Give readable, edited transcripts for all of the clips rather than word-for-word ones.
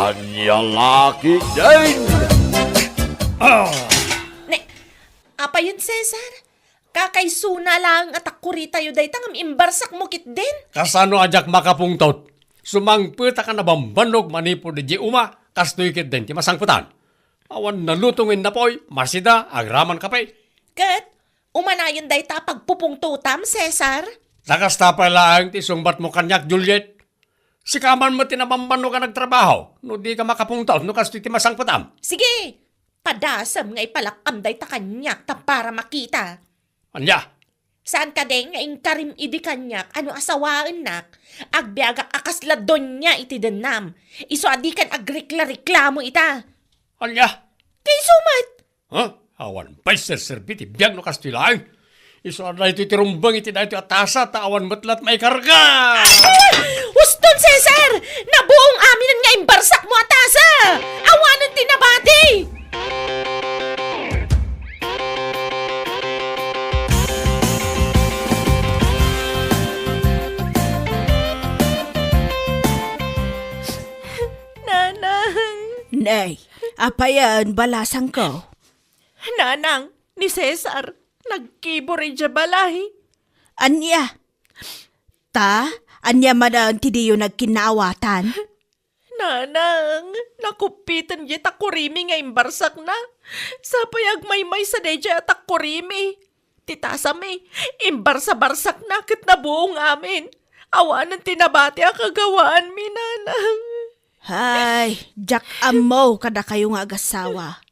Anyang laki din! Apa yun, Cesar? Kakaysuna lang at akuri tayo day tangam imbarsak mo kit din. Kasano ajak makapungtot? Sumangpita ka na bambanog manipo di uma, kastoy kit din ti masangputan. Awan nalutungin na po'y, masida, agraman kapay. Kat, umanayon day ta pagpupungtutam, Cesar. Lakas tapay lang ti sungbat mo kanyak, Juliet. Si kaman mo tinabambano ka nagtrabaho, no di ka makapungtot, no kastoy ti masangputan. Sige, padasam nga ipalakam day ta kanyak ta para makita. Anya? Saan ka din nga karim idi kanyak, ano asawaan nak? Agbiagak akasladon niya iti denam. Iso adi kan agrikla-reklamo ita. Anya? Kay sumat! Ha? Awan pa'y serserbi ti biyag no kastilaang. Iso na ito tirumbang iti na ito atasa, taawan matlat may karga. Uston, Cesar! Nabuong amin nga imbarsak mo atasa! Awanan tinabati! Nanang! Nay, apayan balasang ko. Nanang, ni Cesar, nagkibori dya balahi. Anya? Anya madan ti diyo nagkinaawatan? Nanang, nakupitan dya takurimi nga imbarsak na. Sapayag may sa daya takurimi. Titasami, imbarsa-barsak na kit na buong amin. Awanan tinabati ang kagawaan mi, nanang. Hay, jak amo kada kayo nga agasawa.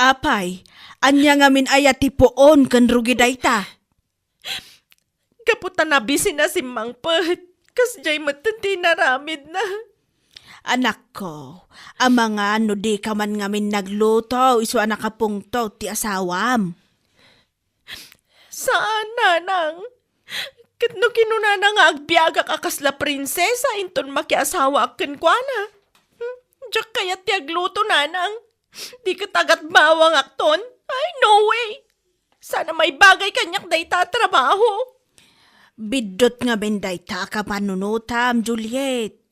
Apay, anya nga min ayati poon kan rugi dayta. Kaputan na bisi na si Mang Pet. Kasjay matanti naramid na. Anak ko, ang mga no di ka man ngamin nagluto, iso anak kapungto ti asawam. Saan, nanang? Kitno kinunana nga agbiagak akasla prinsesa inton makiasawa akin kwa na. Diyak kaya ti agluto, nanang. Di ka tagat mawang akton? Ay, no way! Sana may bagay kanyak day tatrabaho. Bidot nga benday ta ka panunutam, Juliet.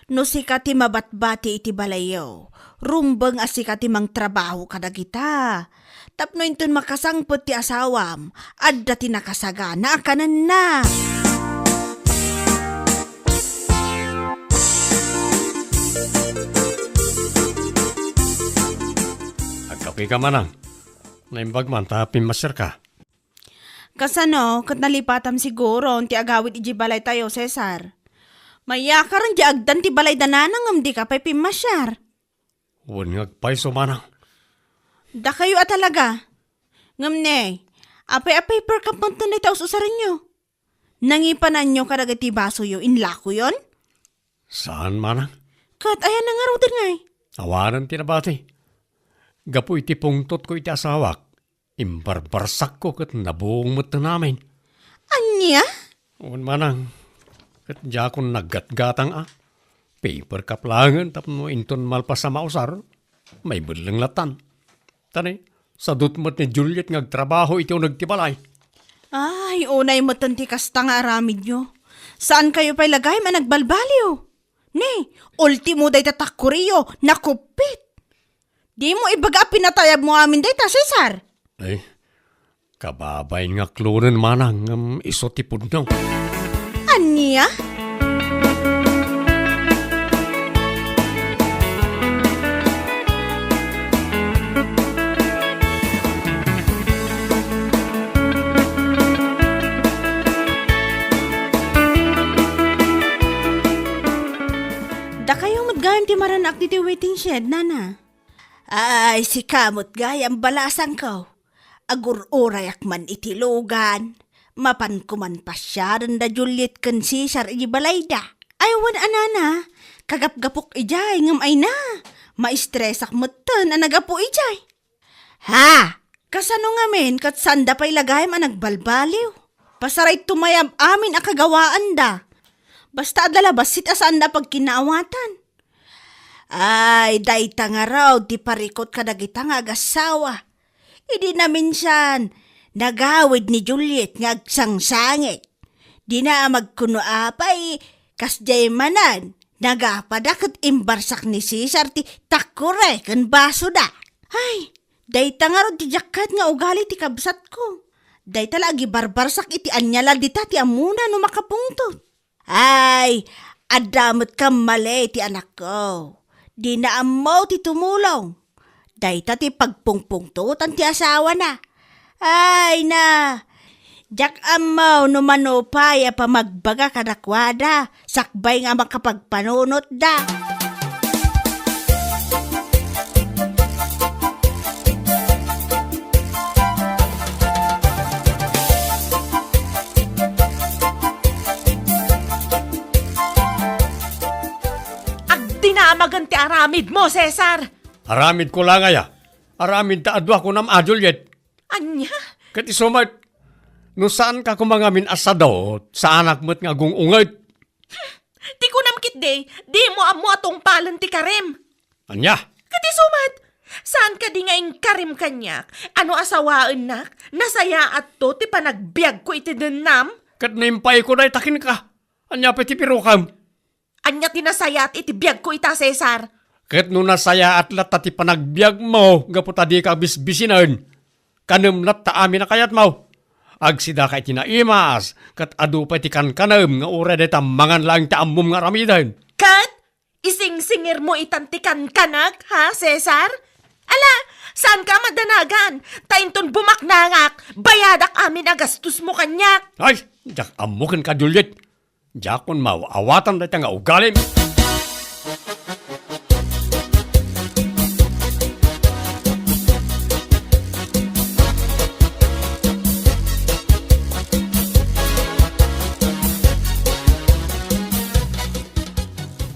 No si kati mabatbati iti balayo, rumbang asikati mang trabaho kadagita. Tapno inton makasangpot ti asawam, adda ti nakasagana akanan na. Agkapi ka manang. Naimbag man, tapin masyar ka. Kasano, kat nalipatam siguro, ti agawit iji balay tayo, Cesar. Mayakaran di agdan ti balay dananang amdi ka pa'y pimasyar. Huwag ngagpay sumanang. Da kayo talaga. Ngamne, apay-apay per kapunto na itaos usaran nyo. Nangipanan nyo kadagati baso yo, inlako yon? Saan manang? Kat ayan na nga raw din ngay. Awanan tinabati. Gapu iti pungtot ko iti asawak. Imbarbarsak ko kat nabuong mata namin. Anya? Huwag manang. Kat di ako naggatgatang paper kaplangan tapno inton malpas sa mausar. May belang latan. Tani, sa dutmat ni Juliet ngagtrabaho ito nagtibalay. Ay, unay mo tanti kasta nga aramid nyo. Saan kayo pa'y lagay man nagbalbaliw? Ne, ultimo day tatakuriyo, nakupit. Di mo ibaga pinatayab mo amin day ta, Cesar. Ay, kababay nga klonen manang isotipod na. Anya? Da kayong matgayam ti maranak ti waiting shed, nana. Ay, si kamot gayam balasang ko. Agur-urayak man itilugan. Mapankuman pa siya rin da Juliet kan Cesar ibalay da. Ay, wan anana. Kagap-gapok ijay ngam ay na. Maistresak matan anagapo ijay. Ha? Kasano nga men kat sanda pa'y lagay man nagbalbaliw. Pasaray tumayab amin akagawaan da. Basta adalabas sit asanda pag kinaawatan. Ay, dayta nga raw, di parikot ka dagita nga agasawa. Idi namin siyan, nagawid ni Juliet nga agsangsangit. Di na magkuno apay, kasjay manan, Nagapada kat imbarsak ni Cesar ti takure kan baso da. Ay, dayta nga ron ti jakat nga ugali ti kabsat ko. Dayta lagi barbarsak iti anyalal dita ti amuna no makapungtot. Ay, adamot ka mali ti anak ko. Di na amaw ti tumulong. Dayta ti pagpungpungtutan ti asawa na. Ay na, jak amaw no manopay pa magbaga kadakwada, sakbay nga makapagpanunot da. Dinamagan ti aramid mo, Cesar. Aramid ko lang aya. Aramid ta adwa ko nam a Juliet. Anya? Kat isumat, no saan ka kumangamin asado sa anak mo't nga ungay. Di ko namkit de, di mo amo atong palan ti karim. Anya? Kati sumat, saan ka di nga ing karim kanyak? Ano asawaan nak? Nasaya at to ti panagbiag ko iti denam? Kat naimpay ko na itakin ka. Anya pa ti pirukam. Anya tinasaya at itibiyag ko ita, Cesar. Kat no nasaya at lata ti panagbiag mo, gaputa di ka bisbisinan. Kanam lat ta amin na kayat mo. Agsida kay tinaimas, kat adu pa ti kankanam nga ura de mangan lang ti ammum nga ramidan. Kat, ising-singir mo itantikan kanak, ha, Cesar? Ala, saan ka madanagan? Tainton bumaknangak, bayadak amin agastos mo kanyak. Ay, jak amukin ka Juliet. Jakon mau awatan da nga ugalim.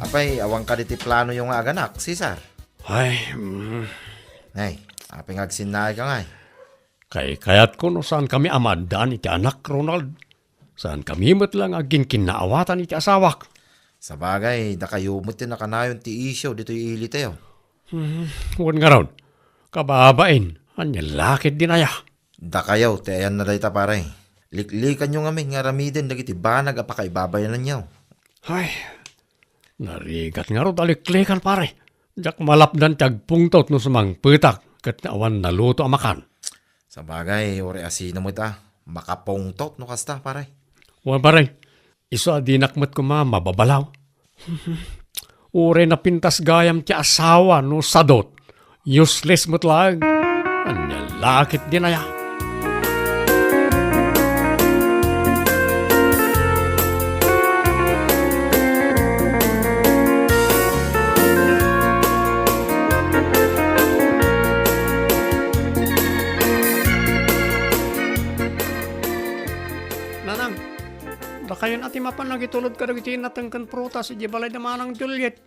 Apay, awang ka diti plano yung aganak, Cesar. Ay, Ay, apay ngagsinay ka ngay. kayat ko no saan kami amadaan iti anak Ronald. Saan kami mo't lang aging kinaawatan iti asawak. Sa bagay, nakayumot din nakanayon ti isyo dito yung ili tayo. Huwag nga ron, kababain, anya lakit din aya. Dakayaw, ti ayan na dayta pare. Liklikan nyo ngamin nga ramiden dagiti banag apakaibabayanan nyo. Ay, narigat nga ron daliklikan pare. Jak malapdan tiyagpungtot no sumang petak kat awan naluto amakan. Sa bagay, ore asino mo ita, makapungtot no kasta pare. Huwag pare, iso adinakmat ko mababalaw. Ure na pintas gayam ti asawa no sadot. Useless mo't lang. Anya lakit din aya. Nanang, dakayon ati mapan nagitulod ka dagiti natengken prutas iti balay na manang Juliet.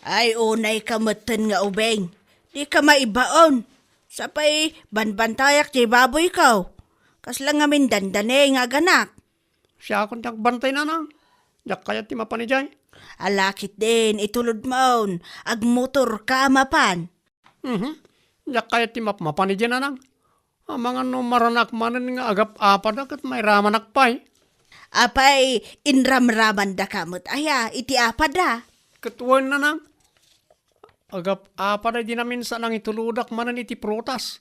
Ay, unay kamatan nga ubeng. Di ka maibaon. Sapay, banbantayak di baboy ka. Kaslang ngamin dandane nga ganak. Siya akong bantay nanang. Jak kaya ti mapan ijay. Alakit din, itulod maon. Agmotor ka mapan. Jak kaya ti mapan ijay nanang. Ang mga no maranak manan nga agap apad at may ramanak pay. Apay, inramraman da kamot. Aya, iti apada. Katuwan nanang. Agap apad ay di namin sa nang ituludak manan iti prutas.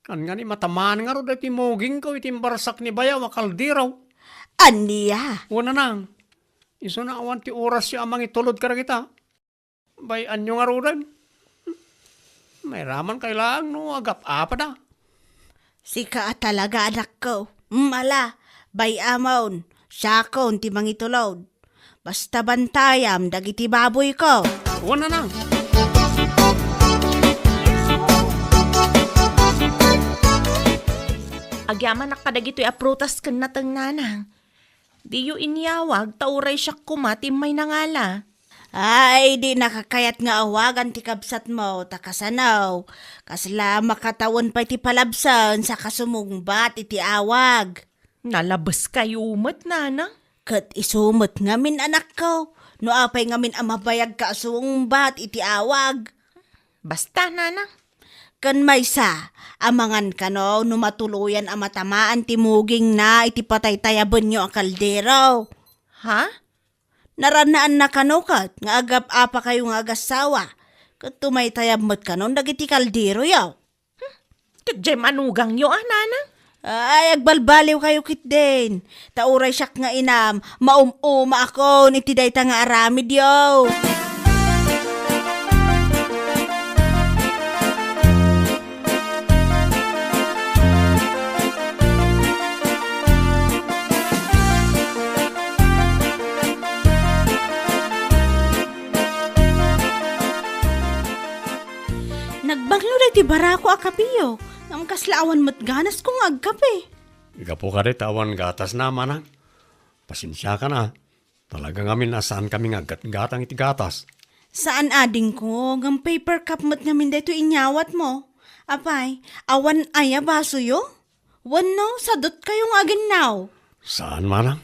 Kan nga ni matamaan nga ro iti moging ko iti barsak ni bayaw akaldiraw. Aniya. O nanang. Iso na awan ti oras siya amang itulod ka kita. Bay anyo nga ro rin. May raman kailang no agap apad Sika talaga anak ko. Ala, bay amaon. Siyakon ti mangitulod. Basta bantayam dagiti baboy ko. O nanang. Agyaman nakadagito'y aprutas kan natang nanang. Di yu inyawag, tauray siya kumatim may nangala. Ay, di nakakayat nga awagan ti kabsat mo, takasanaw. Kasla makatawon pa iti palabsan sa kasumungbat iti awag. Nalabas kayo umat, nanang. Kat isumot ngamin anak ko, no apay ngamin amabayag ka asumungbat iti awag. Basta, nanang. Kan maysa, amangan ka no, numatuluyan amatamaan ti muging na iti patay-tayaban nyo ang kaldero. Ha? Naranaan na kanukat, nga agap apa kayo nga agasawa. Kat tumaytayab mo't kanon, dagiti kaldero yaw. Kadjay manugang yo, nanang. Ay, agbalbaliw kayo kit din. Tauray siyak nga inam, maum-uma ako, nitiday ta nga aramid yaw. Nagbanglo na ti barako akapiyo. Ngam kaslaawan mo't ganas kong agkape. Igapo ka rin tawan gatas na manang. Pasensya ka na. Talagang amin nasaan kami nga gatang iti gatas. Saan ading ko? Ngam paper cup mo't ngamin dito inyawat mo. Apay, awan aya baso yo? Wano, sadot kayong agin now. Saan manang?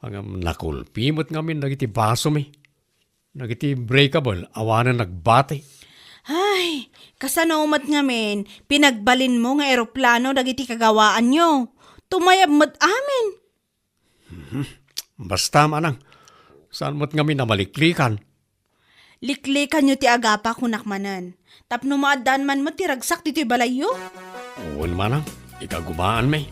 Ang nakulpi mo't ngamin nagiti baso mi. Nagiti breakable, awanan nagbate. Ay, kasanomat ngamin, pinagbalin mo nga eroplano dagiti kagawaan nyo. Tumayab mo't amin. Basta manang, saan mo't ngamin na maliklikan? Liklikan nyo ti agapa kunakmanan. Tapno maadaan man mo ti ragsak dito balayo. Uwan manang, ikagumaan may.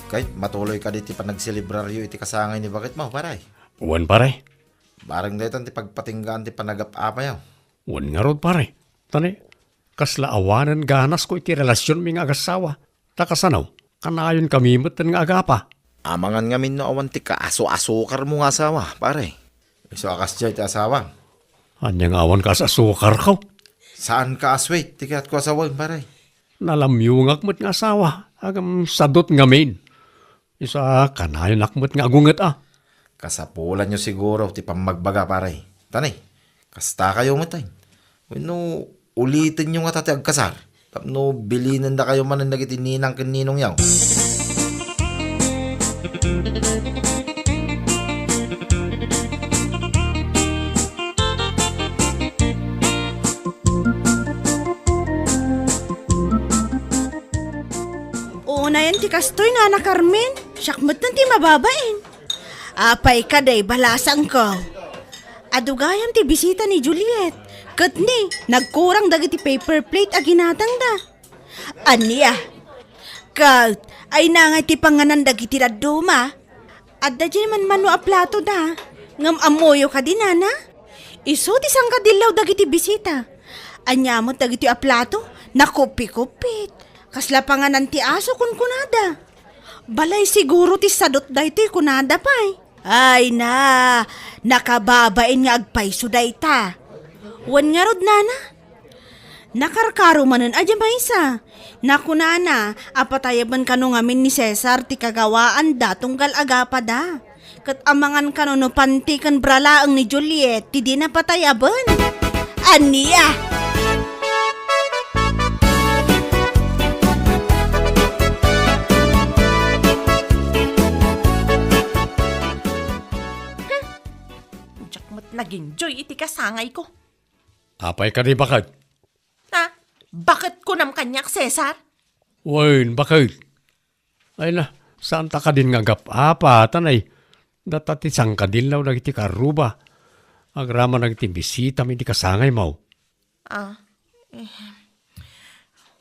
Kahit matuloy ka diti panagselebraryo iti kasangay ni bakit mo, paray. Uwan pare. Barang daytan ti pagpatinggaan ti panagap-apa yaw. Uwan nga rod pare. Tani, kasla awanan ganas ko iti relasyon mi nga agasawa. Takasanaw, kanayon kami mo't nga agapa. Amangan ngamin no awan ti kaaso-asukar mo nga asawa, pare. Iso akas dyan ti asawa. Anyang awan ka sa sukar ko. Saan ka aswait? Ti kayat ko asawa, pare. Nalamyungak mo't nga asawa. Agam sadot ngamin. Isa kanayon akmo't nga agungat ah. Kasapulan nyo siguro ti pamagbaga, pare. Tanay, kasta kayo matay. Wano, ulitin nyo nga tati agkasar. Tapno, bilinan da kayo man ang nagitininang kaninong yaw. Una yan ti kastoy na na Carmen. Syakmat nan ti mababain. Apay ka day balasang ko. Adugayam ti bisita ni Juliet. Kat ni, nagkurang dagiti paper plate a ginatang da. Aniya. Kat, ay nangay ti panganan dagiti raduma. Adda dyan man mano a plato da. Ngam amoyo ka din, nana. Iso ti sang kadilaw dagiti bisita. Anyamot dagiti a plato, nakupikupit. Kasla panganan ti aso kun kunada. Balay siguro ti sadot da iti kunada pay. Ay na, nakababain nga agpayso da ita. Wan nga rod, nana. Nakarkaro manan adya maysa. Nakunana, apatayaban kano ngamin ni Cesar ti kagawaan da tunggal agapa da. Kat amangan kano no pantikan bralaang ni Juliet ti di napatayaban. Aniya! Naging joy iti kasangay ko. Apay ka di bakit? Ha? Bakit ko nam kanyak, Cesar? Wain, bakit? Ay na, saan ta ka din nga gap-apa, tanay. Datati sang ka din law nagiti karuba. Agrama nagiti bisita mi di kasangay mo.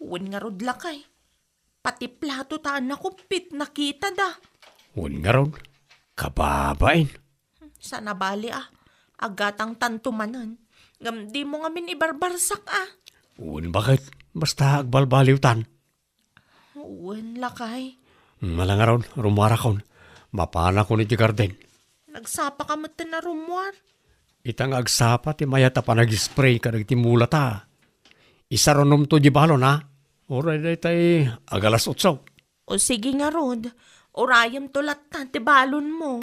Uwan nga rod lakay. Pati plato taan na kumpit nakita da. Uwan nga ron, kababain. Sana bali agatang tantumanan. Ngam di mo ngamin ibarbarsak Uwan bakit? Basta agbalbaliw tan. Uwan lakay. Malanga ron, rumara kon. Mapana ko ni ti garden. Nagsapa ka mo na rumwar. Itang agsapa ti mayata pa nag-spray ka nagtimula ta. Isa ronom to di balon ha. Oray day tay agalas utsaw. O sige nga rod. Orayam tulat na ti balon mo.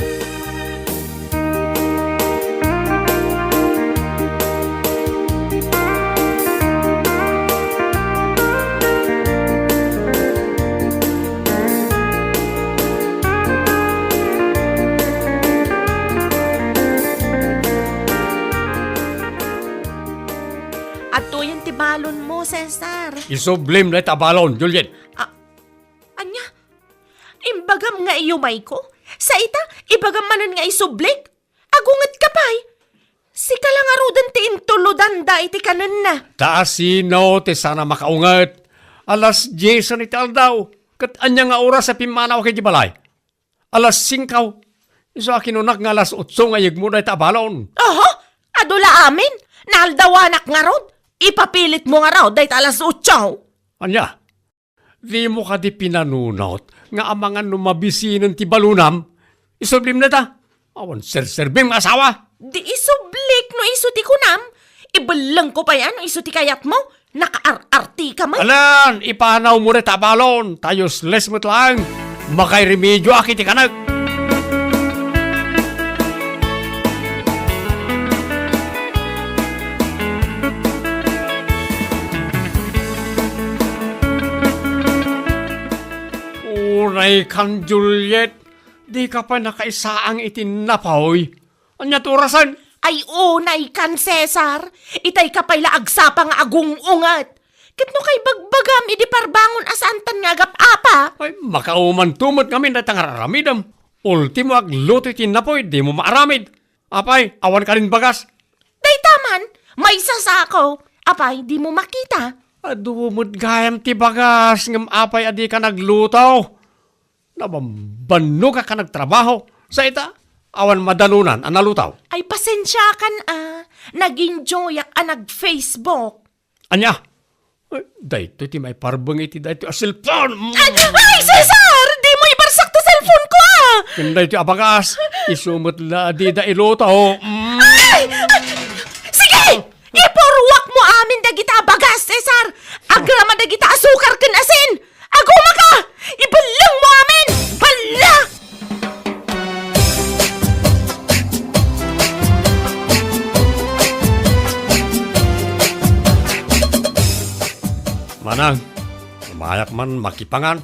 Ato yan ti balon mo, Cesar. Isublim na tabalon, Juliet. Anya? Imbagam nga iyumay ko? Sa ita, ibagam manan nga isublik? Agungat ka pa'y? Sika lang arudan ti intuludan da iti kanan na. Taasino ti sana makaungat. Alas 10 ni aldaw. Kat anya nga oras sa pimanaw kay Jibalay. Alas 5. Iso kinunak nga alas 8 nga yagmo na tabalon. Oho, adula amin. Naaldawanak nga rod. Ipapilit mo nga raw dahit alas 8. Anya, di mo ka di pinanunot nga amangan numabisinan ti balunam. Isublim na ta. Awan serserbim nga asawa. Di isublik no iso ti kunam. Ibalang ko pa yan no iso ti kayat mo. Naka-arti ka man. Alan, ipanaw mo na tabalon. Tayos les mo't lang. Makay remedyo akiti kanak. Unay kan Juliet. Di ka pa nakaisaang itinapaw. Anya turasan? Ay unay kan, Cesar. Itay ka pa'y laagsa pa nga agungungat. Kitno kay bagbagam, idi parbangon asantan nga gap-apa. Ay, makauman tumot kami na tangararamidam. Ultimo agluto itinapoy, di mo maaramid. Apay, awan ka rin bagas. Day taman, may sasako. Apay, di mo makita. Adumod gayam ti bagas, ngam apay adi ka naglutaw. Nabambano ka nagtrabaho. Sa ita, awan madalunan ang nalutaw. Ay pasensya kan Naging joyak nag-Facebook. Anya? Dahito ti may parbang iti dahito asilpon. Ay, Cesar! Di mo ibarsak to cellphone ko Kanda iti abagas. Isumot la di da ilutaw. Ay! Sige! Ipurwak mo amin dagita bagas, Cesar! Agrama dagita asukar ken asin! Aguma ka! Ibalang mo amin! Bala! Manang, umayak man makipangan.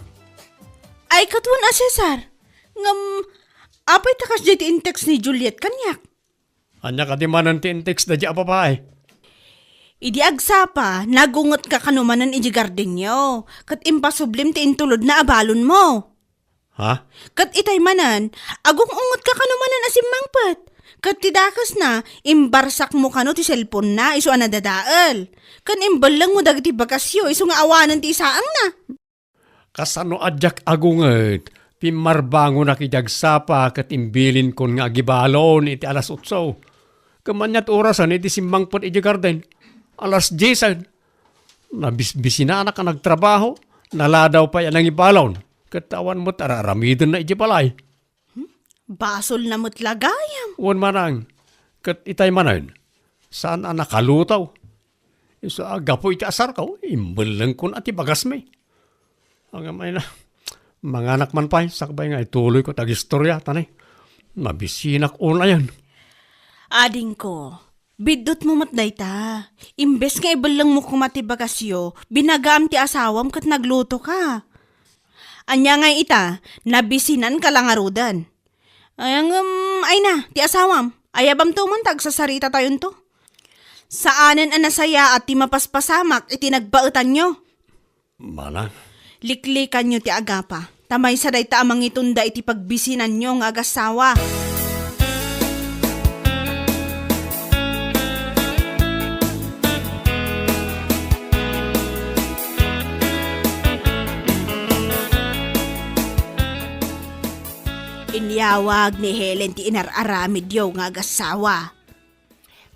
Ay, katwan Cesar. Ngam, apay takas dyan in-text ni Juliet kanyak. Anya ka di manan ti text da di apapay. Idi agsapa, nagungot ka kanumanan iji garden nyo. Kat impasublim ti intulod na abalon mo. Ha? Kat itay manan, agong ungot ka kanumanan asim mangpet. Kat tidakas na, imbarsak mo kano ti cellphone na, iso anadadaal. Kan imbalang mo dagiti bakasyo, iso nga awanan ti isaang na. Kasano adyak agunget. Pimarbango na kidagsapa kat imbilin kon nga gibalon iti alas 8. Kamanyat orasan iti simbangpot iti garden. Alas 10. Nabisbisina na ka nagtrabaho. Naladaw pa yan ang ibalon. Katawan mo't araramidon na iti balay. Basol na mo't lagayam. Uwan manang. Kat itay manan. Saan ang nakalutaw? Isa agapo iti asar ka. Imbalang kon ati bagas may. Ang amay na. Mga anak man pa, sakbay nga ituloy ko tag-istorya, tanay. Mabisinak una yan. Ading ko, bidot mo matday ta. Imbes nga ibalang mo kumati bagasyo, binagam ti asawam kat nagluto ka. Anya nga ita, nabisinan ka lang arudan. Ay na, ti asawam, ayabam to man tag sa sarita tayon to. Saanan ang nasaya at ti mapaspasamak iti nagbaetan nyo? Manang. Liklikan nyo ti agapa. Tamay saday ta amang itunda iti pagbisinan nyo nga agasawa. Inyawag ni Helen ti inararamid yo nga agasawa.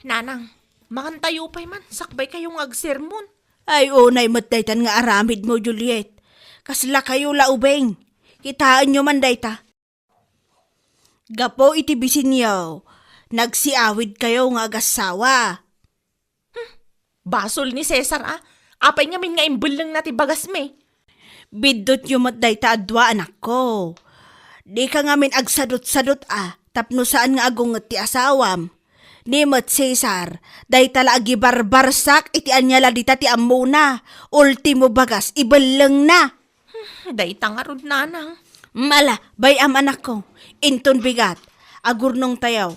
Nanang, makantayo pa'y man. Sakbay kayong agsermon. Ay unay matdaytan nga aramid mo, Juliet. Kasla kayo laubeng. Kitaan nyo man dayta. Gapo iti bisin yaw. Nagsiawid kayo nga agasawa. Basol ni Cesar Apay ngamin nga imbulang nati bagas me. Bidot yung matdayta adwa anak ko. Di ka ngamin agsadot-sadot tapno saan nga agungot ti asawam. Ni Mat Cesar, dayta la agi barbarsak iti anyala dita ti amuna. Ultimo bagas, ibalang na. Day tangarod nanang. Mala, bayam anak ko. Inton bigat, agurnong tayaw.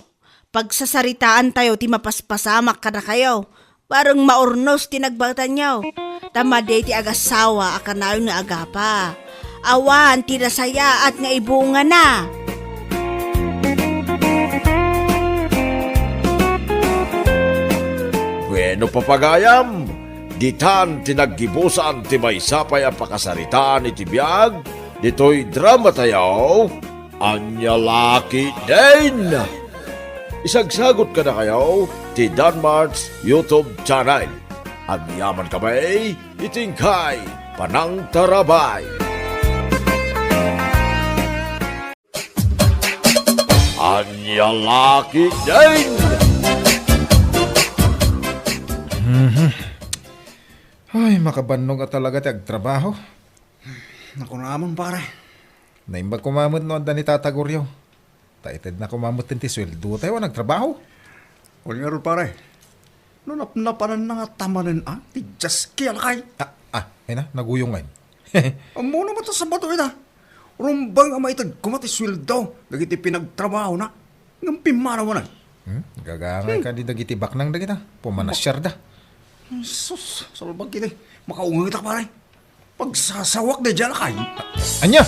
Pagsasaritaan tayo ti mapaspasamak ka na kayo. Parang maurnos tinagbatan niyo. Tamade ti agasawa akanayon nga agapa. Awan ti nasaya at nga ibunga na. Bueno papagayam, ditan tinaggibusan ti may sapay ang pakasaritaan iti biyag, dito'y drama tayo, Anyalaki din! Isagsagot ka na kayo ti Danmar's YouTube channel. At yaman kamay, itingkay Panang Tarabay. Anyalaki din! Ay, makabannog at talaga ti agtrabaho. Naku naman pare. Naimbag kumamot no anda ni Tata Goryo. Taited na kumamot din ti sweldo tayo nagtrabaho. Huwag nga rin pare. Nunap-napanan na nga tamanan ti just kiyalakay. Ay na, naguyong ngayon. Amo naman ta sa bato ita. Rumbang ang maitag kumati sweldo. Dagiti pinagtrabaho na. Ngampi mana mo na. Gagangay ka di dagiti baknang dagita. Pumanasyar da. Sus, salbag kita. Makaungang kita pare. Pagsasawak na dyan kay. Anya!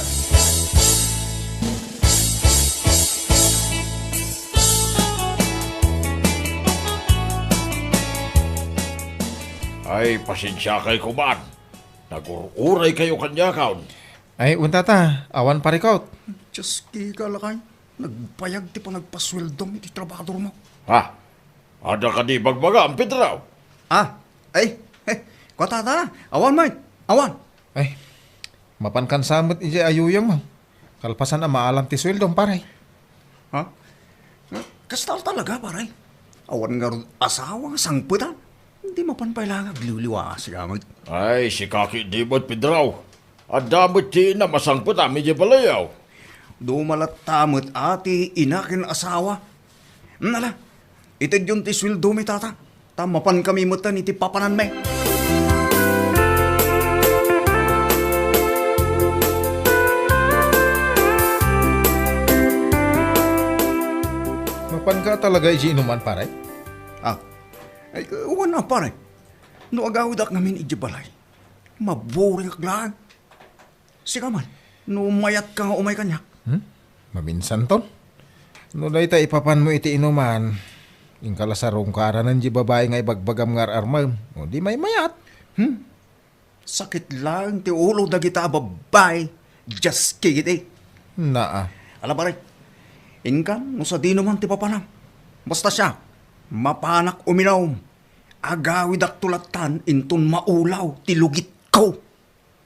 Ay, pasensya kay kuman. Nagururay kayo kanya kaon. Ay, unta ta. Awan parikaut. Just kikalakay. Nagpayag ti pa nagpasweldong iti trabador mo. Ha? Ada ka di bagbaga ang pitraw? Kotata. Awan man. Awan. Ay, mapankan samot ije ayuyang mo. Kalpasan na maalam ti sweldong paray. Ha? Kastal talaga pare. Awan nga rin asawa nga sangputan. Hindi mapanpailangan liwliwa si gamit. Ay, si Kaki di mo't pidraw. At damot ti na masangpot medyo balayaw. Dumalat tamot ati inakin asawa. Nala, itid yung ti sweldo mi tata. Tamapan kami mutan iti papanan me. Mapan ka talaga ije inuman paray. Ay, uwan na pare. No agawidak namin ijibalay. Maburi kag laan. Sige man, no mayat ka nga umay kanya. Mabinsan ton. No day ta ipapan mo iti inuman. Ingkala sa rungkaran ng di babae nga ibagbagam ngar armam. O di may mayat. Sakit lang ti ulo dagita babay. Just kikit Naa. Alam pare, ingkan no sa di naman ti papanam. Basta siya, mapanak uminaw. Agawidak tulatan inton maulaw ti lugit ko.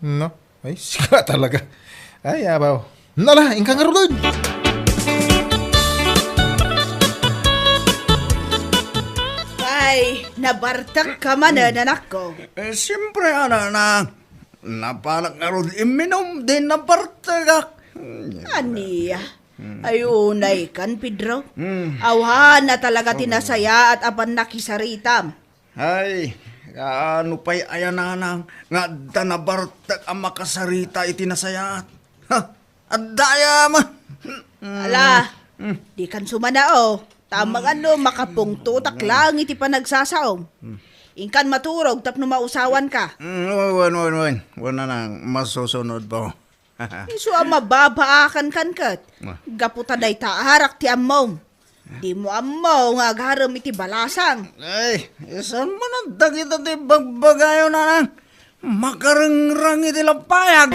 No? Ay, sika talaga. Ay, abaw. Nala, ingkang arulod. Ay, nabartak ka man anak ko. Siyempre, na napanak nga ron iminom din na partagak. Aniya. Ayunay kan, Pedro. Awan na talaga tinasaya at apan nakisaritam. Ay, ano pa'y ayananang nga danabartag ang makasarita itinasayat. Ha, at daya man. Ala, di kan sumanao. Tamang makapungtutak lang iti panagsasaom. Ingkan maturog tapno mausawan ka. Wala nang masusunod po. Isu ang mababaakan kan kat. Gaputa day taarak ti ammom. Di mo ammo nga agaram iti balasang. Ay, isan mo na dagita ti bagbagayo na nang makarangrang iti lampayag.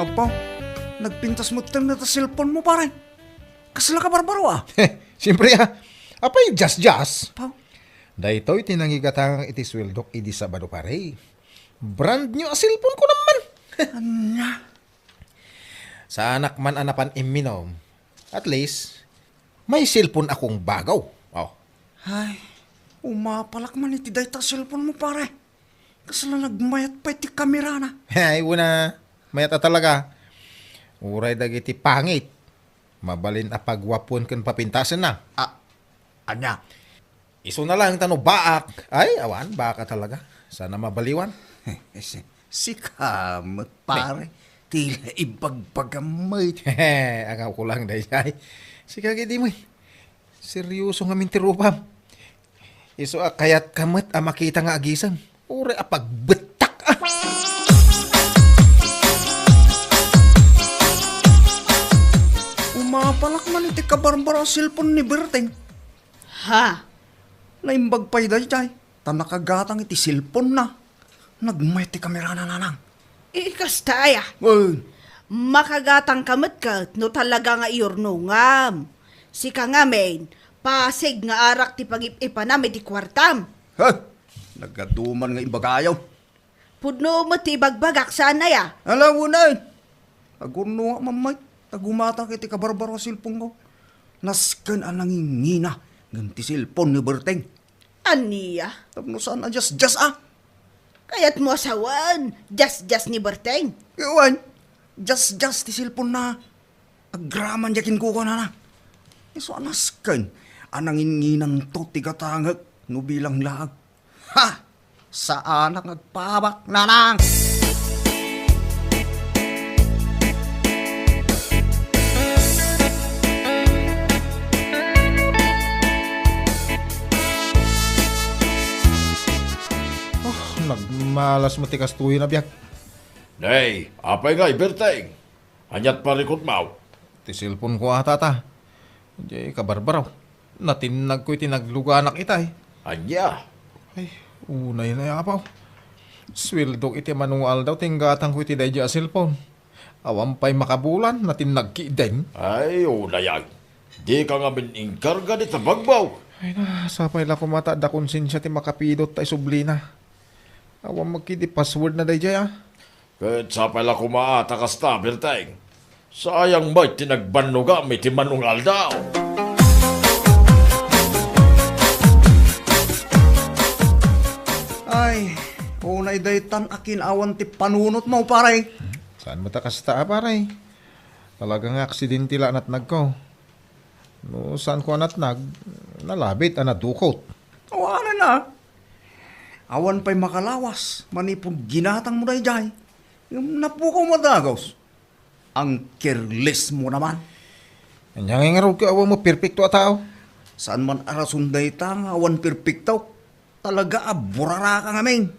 Apo, nagpintas mo tang na ta cellphone mo pare. Kasla ka barbaro Siyempre Apa yung just? Pao. Dahito itinangigatang iti sweldok idi Sabado pare. Brand new a cellphone ko naman. Anya? Sa anak man anapan iminom. At least, may cellphone akong bagaw. Oh. Ay, umapalak man iti dayta cellphone mo pare. Kasla nagmayat pa iti kamera na. Ay, una. Mayata talaga. Uray dagiti pangit. Mabalin a pagwapon kan papintasan na. Anya? Iso na lang tano baak. Ay, awan, baka talaga. Sana mabaliwan. Si kamot, pare. Tila ibagbagamay. Agaw ko lang dahil ay. Sige, di mo. Seryoso nga mintirupam. Iso kayat kamat makita nga agisan. Ure apagbetak ah. Umapalak man iti kabarbara silpon ni Berteng. Ha? Naimbag pa'y dayjay. Tanakagatang iti silpon na. Nagmay ti kamera na nanang. Ikastaya. Uy, Makagatang kamat ka, no talaga nga iurnungam. Si ka nga, men, pasig nga arak ti pag-ipanam iti kwartam. ha? Nagaduman nga imbagayaw. Pudno mo ti bagbagak sana ya. Alam mo na eh. Agurno nga mamay. Tagumatang iti kabarbara silpon ko. Nasken ang nangingina. Ganti silpon ni Berteng. Aniya? Tapno saan na just ah. Kaya't mo asawan, just ni Berteng. Iwan, just ti silpon na. Agraman yakin ko na na. Iso anasken. Ananginginang to tigatangag. No bilang laag. Ha! Saan ang agpabak nanang? Nagmalas mo tikas tuwi na biyak. Nay, apay nga iberteng. Anyat parikot mau. Ti cellphone ko ata ta. Di kabarbaraw. Natinag ko itinagluganak itay. Anya. Ay, unay na yapaw. Swildok iti manual daw tinggatang ko iti dayja cellphone. Awampay makabulan natinag ki den. Ay, unayag. Di ka nga miningkarga di tabagbaw. Ay na, sapay la kumata da konsensya ti makapidot tay sublina. Awam magkidi password na dayja ah. Kahit sa pala kumaata kasta, berteng. Sayang ba'y tinagbanuga may timanungal daw. Ay, unay daytan akin awan ti panunot mo, pare. Saan mo ta kasta paray? Talagang aksidente la natnag ko. No, saan ko natnag? Nalabit nadukot. Awana na. Awan pa'y makalawas. Manipod ginatang mo na jay. Yung napukaw madagos. Ang careless mo naman. Anyang nga ka awa mo perfecto a tao. Saan man arasun dayta nga awan perfecto. Talaga burara ka ngamin.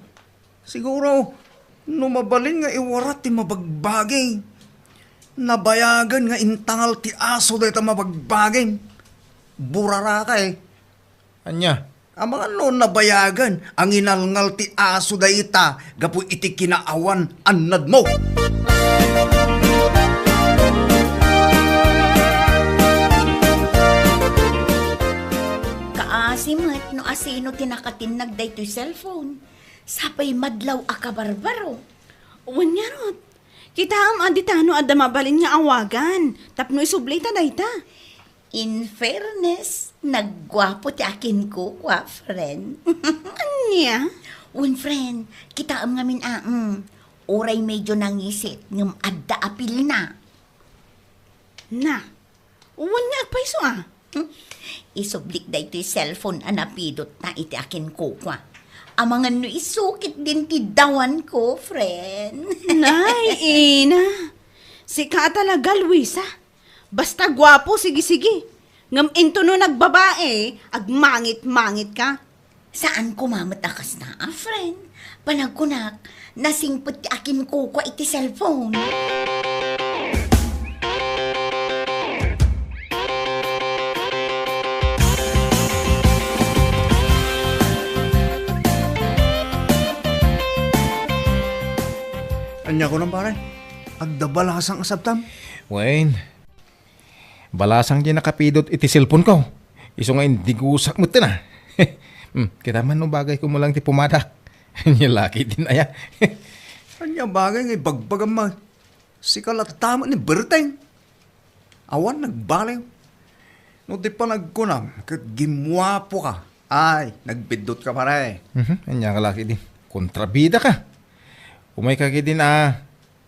Siguro, numabalin nga iwarat ti mabagbagay. Nabayagan nga intangal ti aso dayta mabagbagay. Burara ka eh. Anya? Ang mga noon nabayagan, ang inalngal ti aso dayta, gapu iti kinaawan, annad mo. Kaasimat no asino tinakatinag day to'y cellphone. Sapay madlaw akabarbaro. Uwan niya rot. Kita am aditano adda mabalin nga awagan. Tapno isublay ta dayta. In fairness, naggwapo ti akin ko, kwa, friend. Anya? Un friend, kita am ngamin oray medyo nangisit, ngam adda apil na. Na. Uwan niya agpaiso ah. Isublik day to'y cellphone anapidot na iti akin ko, kwa. Amangan no isukit din ti dawan ko, friend. Nay, ina. Si ka talaga, Luisa. Basta gwapo, sige-sige. Ngam into no nagbabae, agmangit-mangit ka. Saan kumamat akas na, friend? Panagkunak, nasingpot ti akin ko kwa iti cellphone. Anya ko nang pare, agdabalasang asabtam. Wayne, balasang di nakapidot iti cellphone ko. Iso nga hindi gusak mo na. Kita man no bagay ko mo lang ti pumadak. Yung laki din aya. Anya bagay ngay bagbagam man. Si kalatama ni Berteng. Awan nagbaliw. No di pa nagkunam, kat gimwapo ka. Ay, nagbidot ka pare. Anya ka laki din. Kontrabida ka. Umay ka din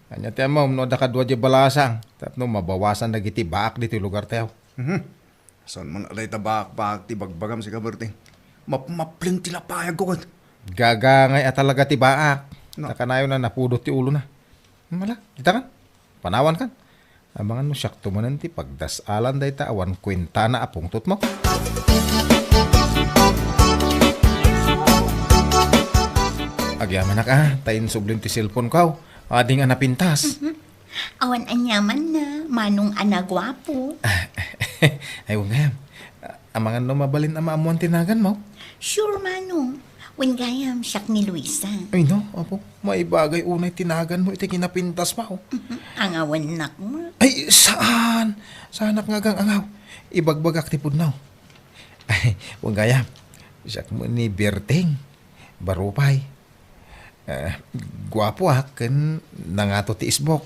Anya tayo mo, no da ka duwa di balasang. Tapno mabawasan na giti baak dito lugar tayo. Saan man alay tabak-bak ti bagbagam si Kaberteng. Mapling tilapayag ko kat. Gagangay at talaga ti baak. Nakanayo na napudot ti ulo na. Mala, kita kan? Panawan kan? Abangan mo siyak tumanan ti pagdasalan day ta awan kwenta na apong tut mo. Agyaman na ka, tayin sublim ti cellphone ko. Ading anapintas. Awan anyaman na, manong anagwapo. Ay, huwag gayam. Amangan no mabalin ama amuan tinagan mo. Sure, manong. When gayam, siyak ni Luisa. Ay no, apo, may bagay unay tinagan mo iti kinapintas pa. Oh. Ang awan nak mo. Ay, saan? Saan nga gang angaw? Ibagbagak ti pudnaw. Ay, huwag gayam. Siyak mo ni Berting. Barupay. Gwapo kan nangato ti isbok.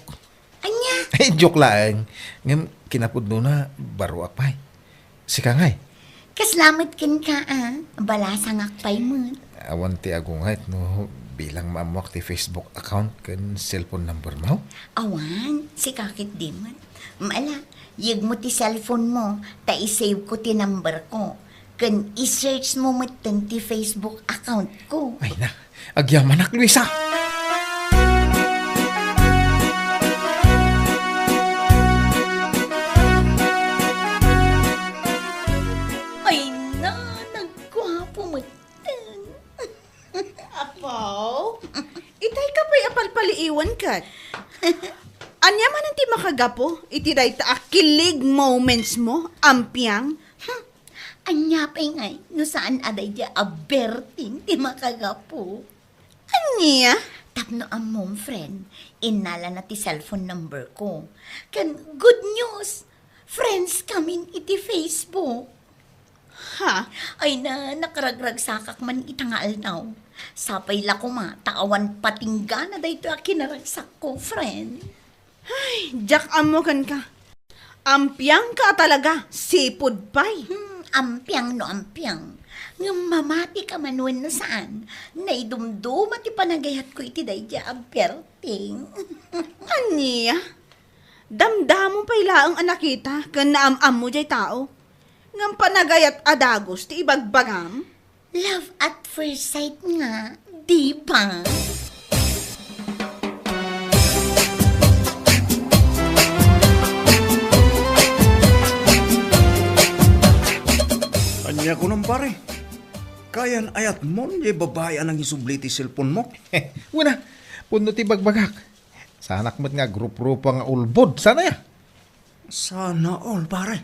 Anya? Ay, joke lang. Ngam, kinapudno na baruak pay. Sika ngay. Kaslamat kin ka balasang akpay mo. Awan ti agungayt no bilang maamuak ti Facebook account kan cellphone number mo. Awan, si kakit di man. Maala, yag mo ti cellphone mo, ta isave ko ti number ko. Kan i-search mo matan ti Facebook account ko. Ay na, agyaman ak Luisa. Ay na, nagkwapo matan. Apaw, itay ka pa'y apalpaliiwan kat. Anya man ang ti makagapo, itiray ta akilig moments mo, ampiang. Anya pa ngay, no saan aday di aberting ti makagapo. Anya? Tapno ang mom friend, inala na ti cellphone number ko. Kan good news, friends kami iti Facebook. Ha? Ay na, nakaragrag sakak man itangaal now. Sapay la ko ma, taawan patingga na dahito kinaragsak ko, friend. Jack amo kan ka. Ampiang ka talaga, sipod pay. Ampiang no ampiang. Nga mamati ka manuin no saan. Naidumduma ti panagayat ko iti dayja aberting. Anya? Damdamo pa'y laang anakita, kan naamam mo jay tao. Ngam panagayat adagos, ti ibagbagam. Love at first sight nga, di ba? Anya ko nang pare. Kayan ayat mo, yung babae ang isubli ti cellphone mo. Wala, puno ti bagbagak. Sanak mo't nga grup-grupo nga ulbod. Sana ya? Sana all, pare.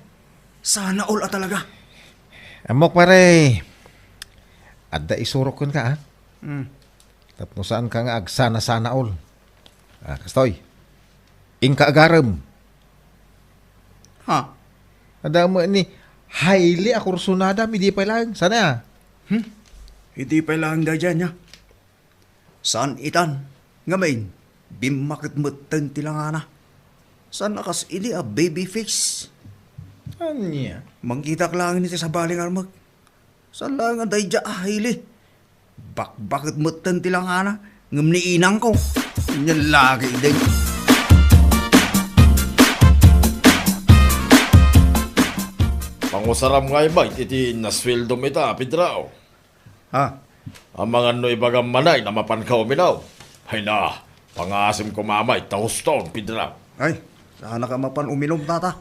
Sana all talaga. Amok pare. Adda isurok kun ka, ha? Tapno saan ka nga agsana-sana all. Kastoy. Ingka agaram. Ha? Ada mo ni highly akursunada, hindi pa lang. Sana ya? Hindi pa lang dyan niya. Saan itan? Ngamain, bimakit mutan tilangana. Saan nakas ini a baby face? Anya? Mangkitak lang nito sa baling armag. Saan lang ang dayja ahili? Bakit mutan tilangana? Ngam ni inang ko. Yan lagi din. Pangusaram nga ibay, iti nasweldo mita, pidraw. Ha? Ang mga no ibagam manay na mapankaw minaw. Ay na, pangasim ko mamay, tahuston, pidraw. Ay, sana ka mapan uminom tata.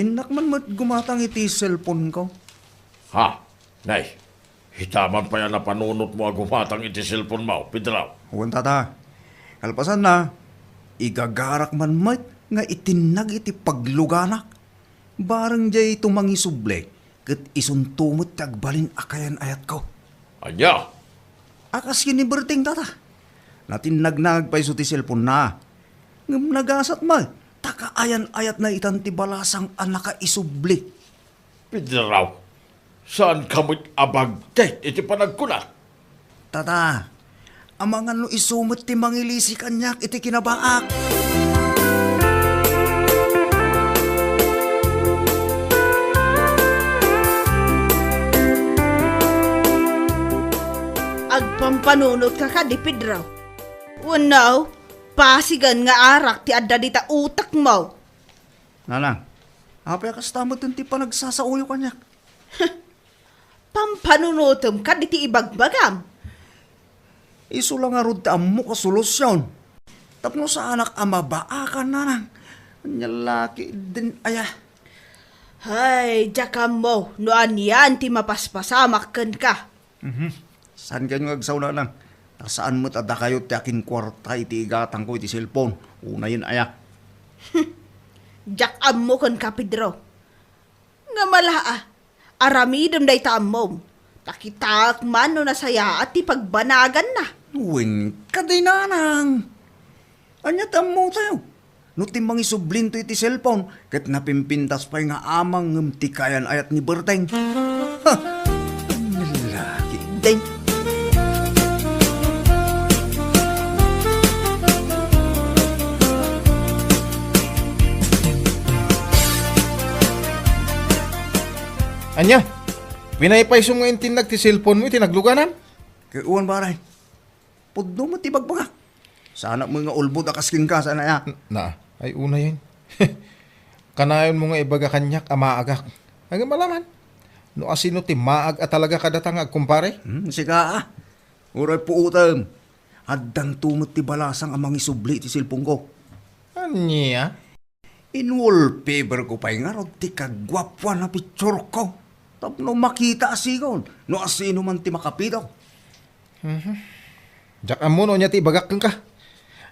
Inak man gumatang iti cellphone ko. Ha, nay, hitaman pa yan na panunot mo agumatang iti cellphone mo, pidraw. Huwag tata. Kalpasan na, igagarak man mat nga itinag iti pagluganak. Barang jay tumangisuble, kat isuntumot tagbalin akayan ayat ko. Anya, Akas yun ni Berting tata. Natinnagnag pa iso ti cellphone na. Ngam nagasat ma, takaayan ayat na itan ti balasang anaka isubli. pidraw. Saan kamot abagday iti panagkunak? Tata, amangan no isumot ti mangilisi kanyak iti kinabaak. Agpampanunot ka di Pedro. Unaw, pasigan nga arak ti adda dita utak mo. Nanang, apay kastamot ti panagsasauyo kanyak. Pampanunutom ka di ti ibagbagam. Iso lang nga rod ti ammo ka solusyon. Tapno sa anak ama baakan na nang. Nyalaki din aya. Hay, jakam mo, noan yan ti mapaspasamak ken ka. Saan kayo ngagsaw na lang? Saan mo tada kayo ti akin kwarta iti igatang ko iti cellphone? Una yun aya. Jakam mo ken ka, Pedro. Nga malaa, aramidom day tamom. Takitak man no nasaya at ti pagbanagan na. Uwing kaday nanang. Anya tamo tayo. No timbang isublin to iti cellphone, kat napimpintas pa nga amang ngumtikayan ayat ni Berteng. Ha! Laki din. Anya, pinaypay mo nga tinag ti cellphone mo, tinagluganan? Kay uwan baray. Pudno mo ti bagbaga. Sana mga ulbod akasking ka sana ya. Na, ay una yun. Kanayon mo nga ibaga kanyak amaagak. Hanggang malaman. No asino ti maag at talaga kadatang agkumpare? Sika ah. Uray po utam. Haddang tumot ti balasang amang isubli ti cellphone ko. Anya? In wallpaper ko pa nga rod ti kagwapwa na picture ko. Tapno makita asigon. No asino man ti makapito. Jak amo no niya ti ibagak kang ka.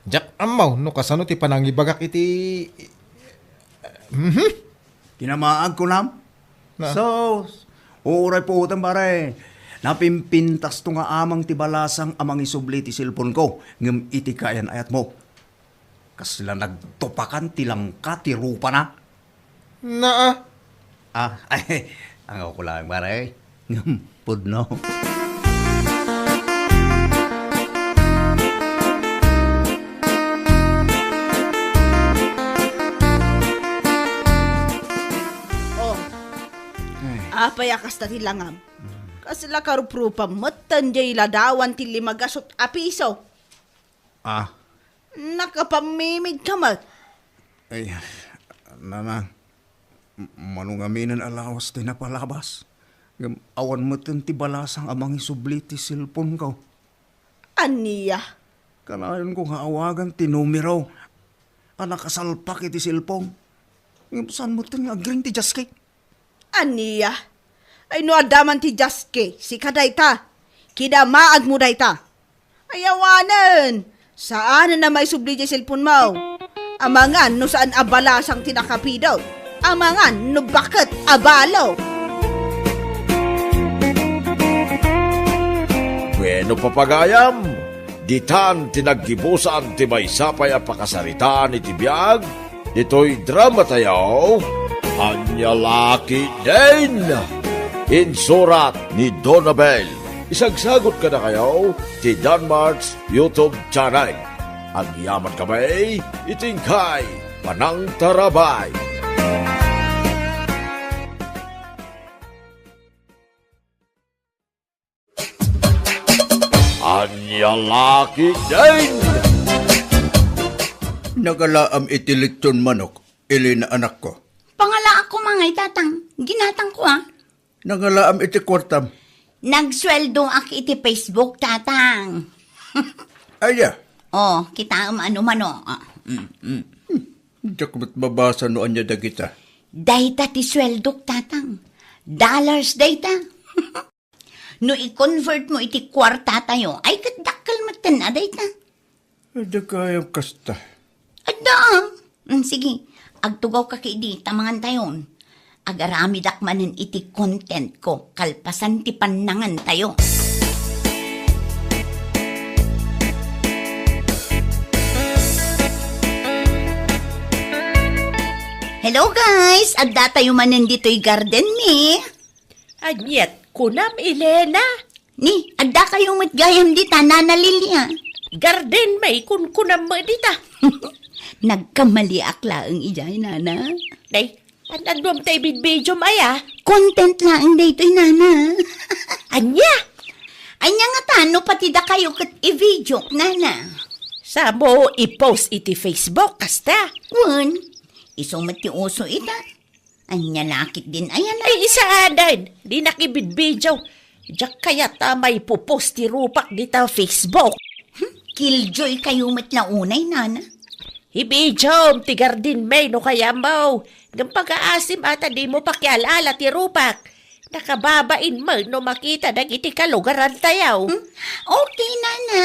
Jak amaw no kasano ti panangibagak iti... Kinamaag ko nam. Na? So, uray po utam pare. Napimpintas to nga amang ti balasang amang isubli ti cellphone ko. Ngam iti kayan ayat mo. Kasla nagtupakan ti langka ti rupa na. Na Ay, ang ako lang pare. Ngam, pudno. Oh, apayakas ta ti langam. Kasla karuprupa matan jay ladawan ti 5 gasot a piso. Nakapamimig ka mat. Ay, nanang. Manungaminan alawas ti napalabas. Ngam, awan mo ti balasang amang isubli ti cellphone ko. Aniya. Kanayon ko nga awagan ti numero. Nakasalpak iti cellphone. Ngam, saan mo ti agring ti jaske? Aniya. Ay no adaman ti jaske, si kadayta. Kidamaag mo dayta. Ayawanan. Saan na may subli di cellphone mo? Amangan no saan abalasang tinakapidaw. Amangan no bakit abalo. Bueno papagayam, ditan tinaggibusan ti may sapay a pakasaritaan iti biyag, dito'y drama tayo, Anyalaki din! Insurat ni Donabel. Isagsagot ka na kayo ti Danmarks YouTube channel. Ang yaman kamay, itingkay, panang tarabay. Anyalaki din! Nagalaam iti lechon manok, ilin na anak ko. Pangala ako mga itatang. Ginatang ko ah. Nagalaam iti kwartam. Nagsweldo ak iti Facebook, tatang. Aya, Oh, kita ano mano. diyak mo't mabasa noan niya dagita. Dayta ti sweldo, tatang. Dollars dayta. No i-convert mo iti kwarta tayo, ay kadakal matan na dayta. Ada kayang kasta. Ada. Sige, agtugaw ka kaidi, tamangan tayon. Agarami dakmanan iti content ko, kalpasan ti panangan tayo. Hello guys! Adda tayo manan dito'y garden ni. Anyet, kunam Elena. Ni, adda kayo matgayam di tanana Lilia. Garden may kunam mo dita. Nagkamali akla ang ijay nana. Day, anadwam tayo bidbidyo maya. Content lang dito'y nana. Anya, Anya nga tano pati da kayo kat i-video nana. sa mo i-post iti Facebook, kasta. Wan, isumat ti uso ita. Anya lakit din ayan Ay, isa adan, di nakibidbidyo. Diyak kaya tamay pupost ti rupak dita Facebook. Killjoy kayo matlaunay, nana. Ibijom, ti gardin may no kaya mo. Ng pag-aasim ata di mo pakialala ti rupak. Nakababain mo no makita dagiti kalugaran tayaw. Okay, nana.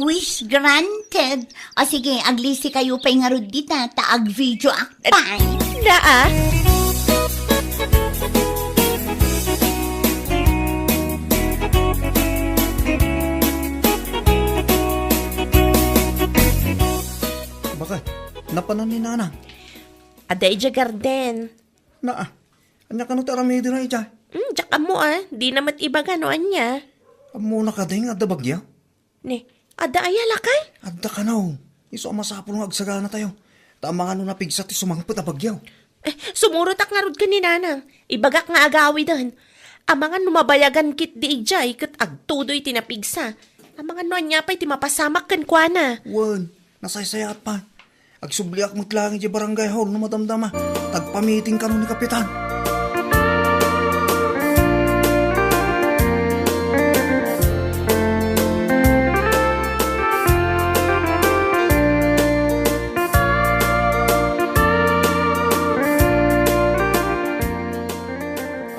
Wish granted. O sige, aglisi kayo pa'y nga rod dita, taag video akpay. Naa? Bakit? Napanan ni Nana. Aday dya garden. Anya ka no taramedi na ija. Tsaka mo di namat iba ganoan niya. Amo na ka ding adda bagya. Ne, ada ayala kay? Adda ka na. Iso masapol ng agsagana tayo. Tama nga no napigsat sumangpot a bagyaw. Sumurot ak nga rod ka ni nanang. Ibagak nga agawi dan. Amangan numabayagan kit di ijay kat agtudoy tinapigsa. Amangan no anya pa'y timapasamak kan kwa na. Wan, nasaysayat pa. Agsubliak mo't lang di barangay hall no madamdama. Tagpamiting ka no ni Kapitan.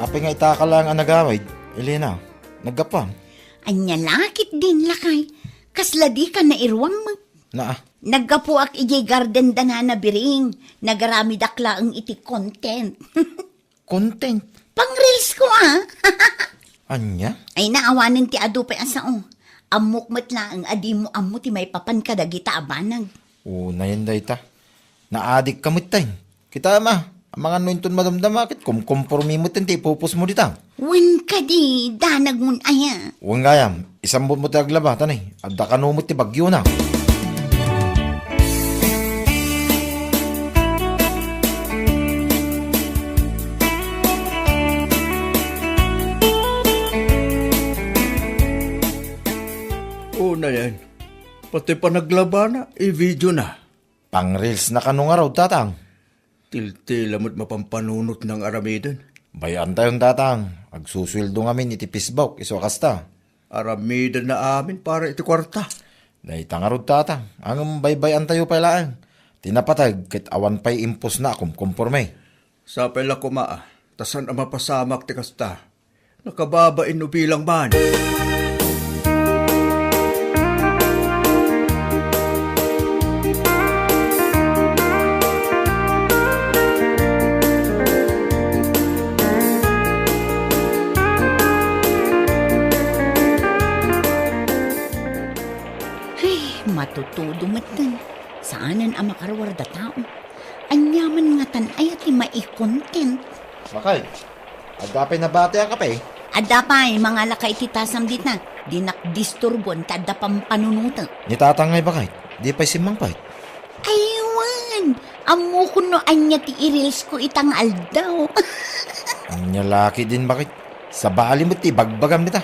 Apay nga itaka lang ang nagawid. Elena, naggapang. Anya lakit din lakay. Kasla di ka na irwang mo. Naggapo ak ijay garden danana biring. Nagarami dakla ang iti content. Content? Pang-reels ko Anya? Ay naawanin ti ado pa asao. Amok matla ang adi mo amo ti may papan kadagita abanag. Na yan dayta. Naadik ka mutay. Kita ma, ang mga nuinton madamdamakit, kumkompormi mo tinti, pupus mo ditang. Wen ka di, danag mun aya. Huwag ngayam, isambot mo taglaba, tanay. Adda ka numot ti bagyo na. Na yan. Pati pa naglaba na, i-video na. Pang-reels na kanong araw, tatang. Tiltila mo't mapampanunot ng aramidan. Bayan tayong tatang. Agsusweldo ngamin iti pisbok, iso kasta. Aramidan na amin para iti kwarta. Naitangarod tatang. Ang baybayan tayo pailaan. Tinapatag, kit awan pa'y impos na akong kumporme. Sa pala kumaa, tasan ang mapasamak ti kasta. Nakababain no bilang man. Matutudo matan. Saanan ang makarawar da tao? Anyaman nga tanay at mai-content. Bakay, adapay na bate ka pa eh. Adapay, mga lakay titasam dit na. Dinak disturbon, tada pampanunuta. Ni tatangay bakay, di pa'y simangpay. Aywan, amo ko no anya ti i-reels ko itang aldaw. Anya laki din bakit? Sa bali mo ti bagbagam nita.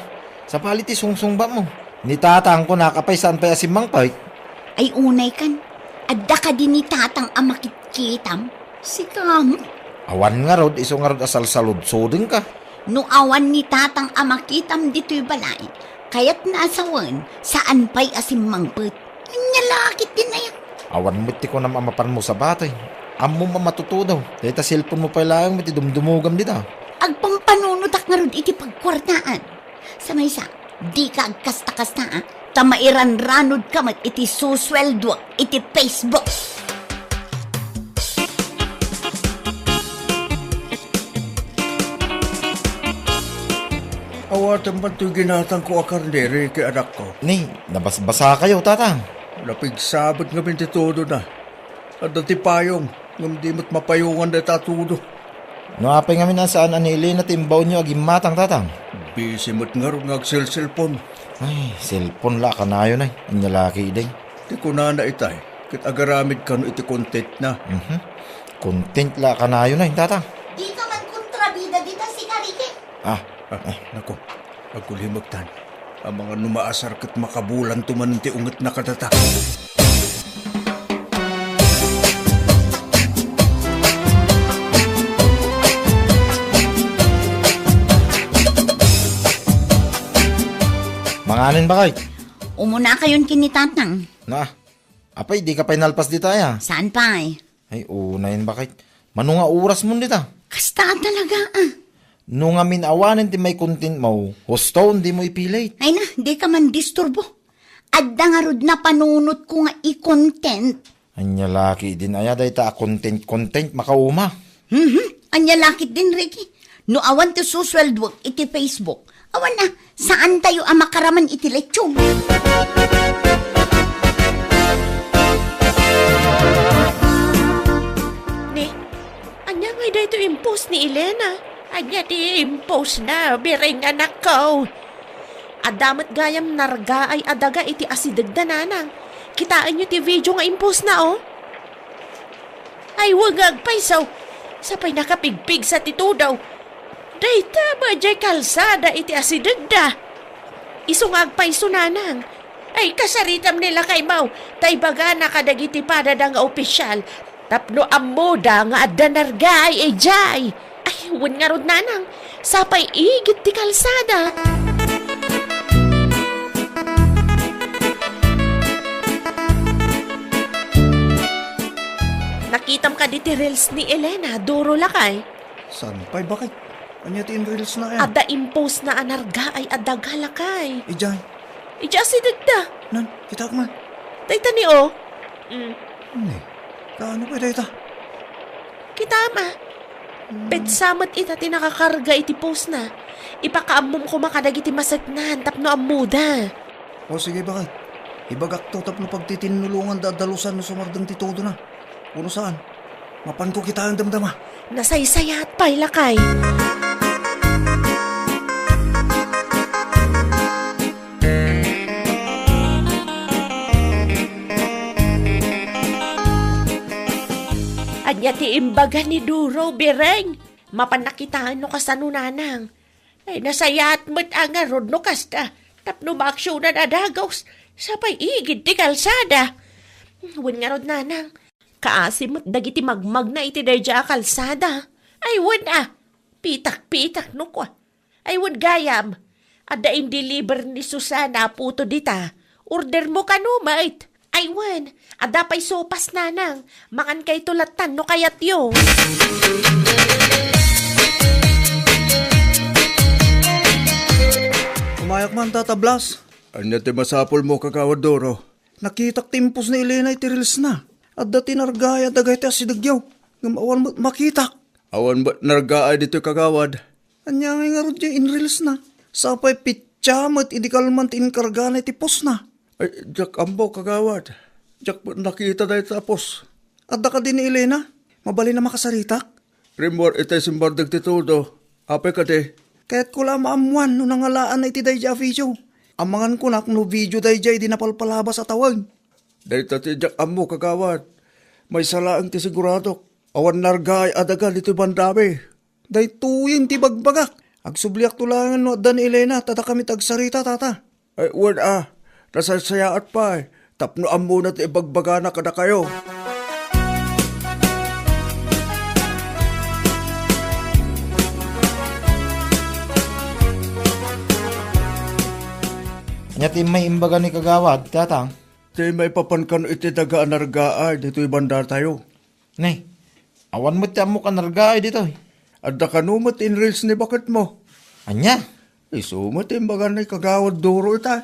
Sa bali ti sungsungba mo. Ni tatang ko nakapay saan pa simangpay. Ay unay kan, adda ka din ni tatang amakit-kitam. Sikam. Awan nga rod, iso nga rod asal salud-sudin ka. No awan ni tatang amakitam dito'y balay, kaya't naasawan saan pa'y asimangpet. Anya lakit din na yan. Awan mo ti ko na mamapan mo sa batay. Amo mamatutudaw. Dahil ta cellphone mo pa lang, may ti dumdumugam dita. Agpampanunod nga rod iti pagkwartaan. Sa may sa, di ka agkasta-kasta tamairan-ranod ka mat iti susweldo iti Facebook. Awatan ba ito'y ginatang ko akarnere kay anak ko? Ni, nabasbasa kayo, tatang. Napigsabot nga todo na. At dati payong, ngam di mo't mapayungan na tatudo. Nuapay nga minasaan ani Elena timbaw nyo aging matang, tatang. Busy mo't nga rin cellphone. Ay, cellphone la ka na yun ay. Inyalaki day. Di ko na itay. Kit agaramid ka no iti content na. Content la ka na yun ay, tatang. Di ka man kontrabida dita si Karike. Nako, agkulimagtan. Ang mga numaasar kat makabulan tuman ti unget na kadata. Manganin ba kayo? Umuna kayon kinitatang. Na, apay, di ka pa inalpas di tayo. Saan pa eh? Ay, unayin bakit? Mano nga oras mo dita? Kasta talaga ah. No nga minawanin ti may content mo, hosto, hindi mo ipilit. Ay na, di ka man disturbo. Adda nga rod na panunot ko nga i-content. Anya laki din aya day ta content makauma. Anya lakit din, Ricky. No awan ti susweldo iti Facebook. Awan na, saan tayo ang makaraman iti lechong? Ni, anya nga dito impose ni Elena. Anya di impose na, biring anak ko. Adamat gayam narga ay adaga iti asidagda nanang. Kitaan nyo ti video nga impose na oh. Ay wagag paisaw. Sapay nakapigpig sa titudaw. Dayta ba jay kalsada iti asidagda. Isungag paiso nanang. Ay kasaritam nila kay Mau. Tay baga nakadagiti padada nga opisyal. Tapno amoda nga adda narga ay jay. Ay, wan nga rod nanang. Sapay igit ti kalsada. Nakitam ka di ti reels ni Elena, duro lakay. Saan pa'y bakit? Anya ti in reels na yan? Ada impose na anarga ay adaga lakay. Ijay, Ija si dagda. nan, kita ka man. Dayta ni o. Kaano pa dayta? Kita ma. Petsamat ita ti nakakarga iti post na. Ipakaamom ko makadag iti masagnan tapno amuda. O sige, bakit? Ibagak to tapno pagtitinulungan dadalusan no sumardang ti todo na. Uno saan? Mapan ko kita ang damdama. Nasaysaya at pa'y lakay. Anya ti imbaga ni Duro, bireng. Mapanakitaan no kasanunanang. Ay nasayat mo't ang arod no kasta. Tapno maaksyon na nadagaws. Sapay igid ti kalsada. Wan nga rod nanang. Kaasimot dagiti magmag na iti dayja kalsada. Ay wan Pitak-pitak no kwa. Ay wan gayam. Ada in-deliver ni Susana puto dita. Order mo ka no, mate. Ay wan. Ada pa'y sopas nanang. Mangan kay tulatan no kayat yo. Umayak man tatablas. Anya ti masapol mo kagawad Doro. Nakitak timpos ni Elena iti reels na. At dati nargaya dagay ti asidagyaw. Ngam awan mo makitak. Awan ba nargaya dito kagawad? Anya nga rod in reels na. Sapay pityamat idikalman ti inkarga na iti pos na. Ay, Jack ambo kagawad. Jack nakita dahil tapos. At da ka din ni Elena. Mabali na makasaritak. Primor itay simbardag ti todo. Apay ka de. Kaya't ko lang maamuan no nangalaan na iti day ja video. Amangan ko na kung no video day ja di napalpalabas at tawag. Dahil tati Jack ambo kagawad. May salaang ti sigurado. Awan nargay adaga dito bandami. Dahil tuying ti bagbagak. Agsubliak tulangan no dan Elena tata kami tagsarita tata. Ay word nasasayaat pa eh. Tapno ambo na ti ibagbaga na kada kayo. Anya ti may imbaga ni kagawad, tatang. Di may papankan iti daga anargaay dito ibanda tayo. Nay, awan mo ti amo ka nargaay dito. Adda kanumot in reels ni bakit mo. Anya? Isumot imbaga ni kagawad Doro ita.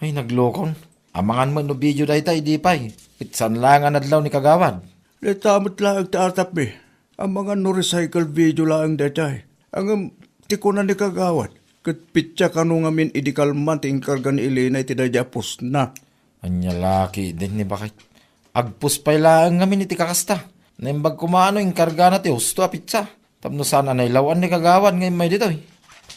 Ay, naglokon. Amangan mo no video day tay di pay. Pitsan lang ang adlaw ni kagawad. Di tamot lang tatap eh. Ang mga no recycle video lang datay. Ang tiko na ni kagawad. Kat pitya kanu ngamin idikalman ti inkarga ni Elena iti dadya post na. Anya laki din ni bakit. Agpus pay lang ngamin iti kakasta. Naimbag kumano inkarga na ti husto a pitsa. Tapno sana nailawan ni kagawad ngayon may dito eh.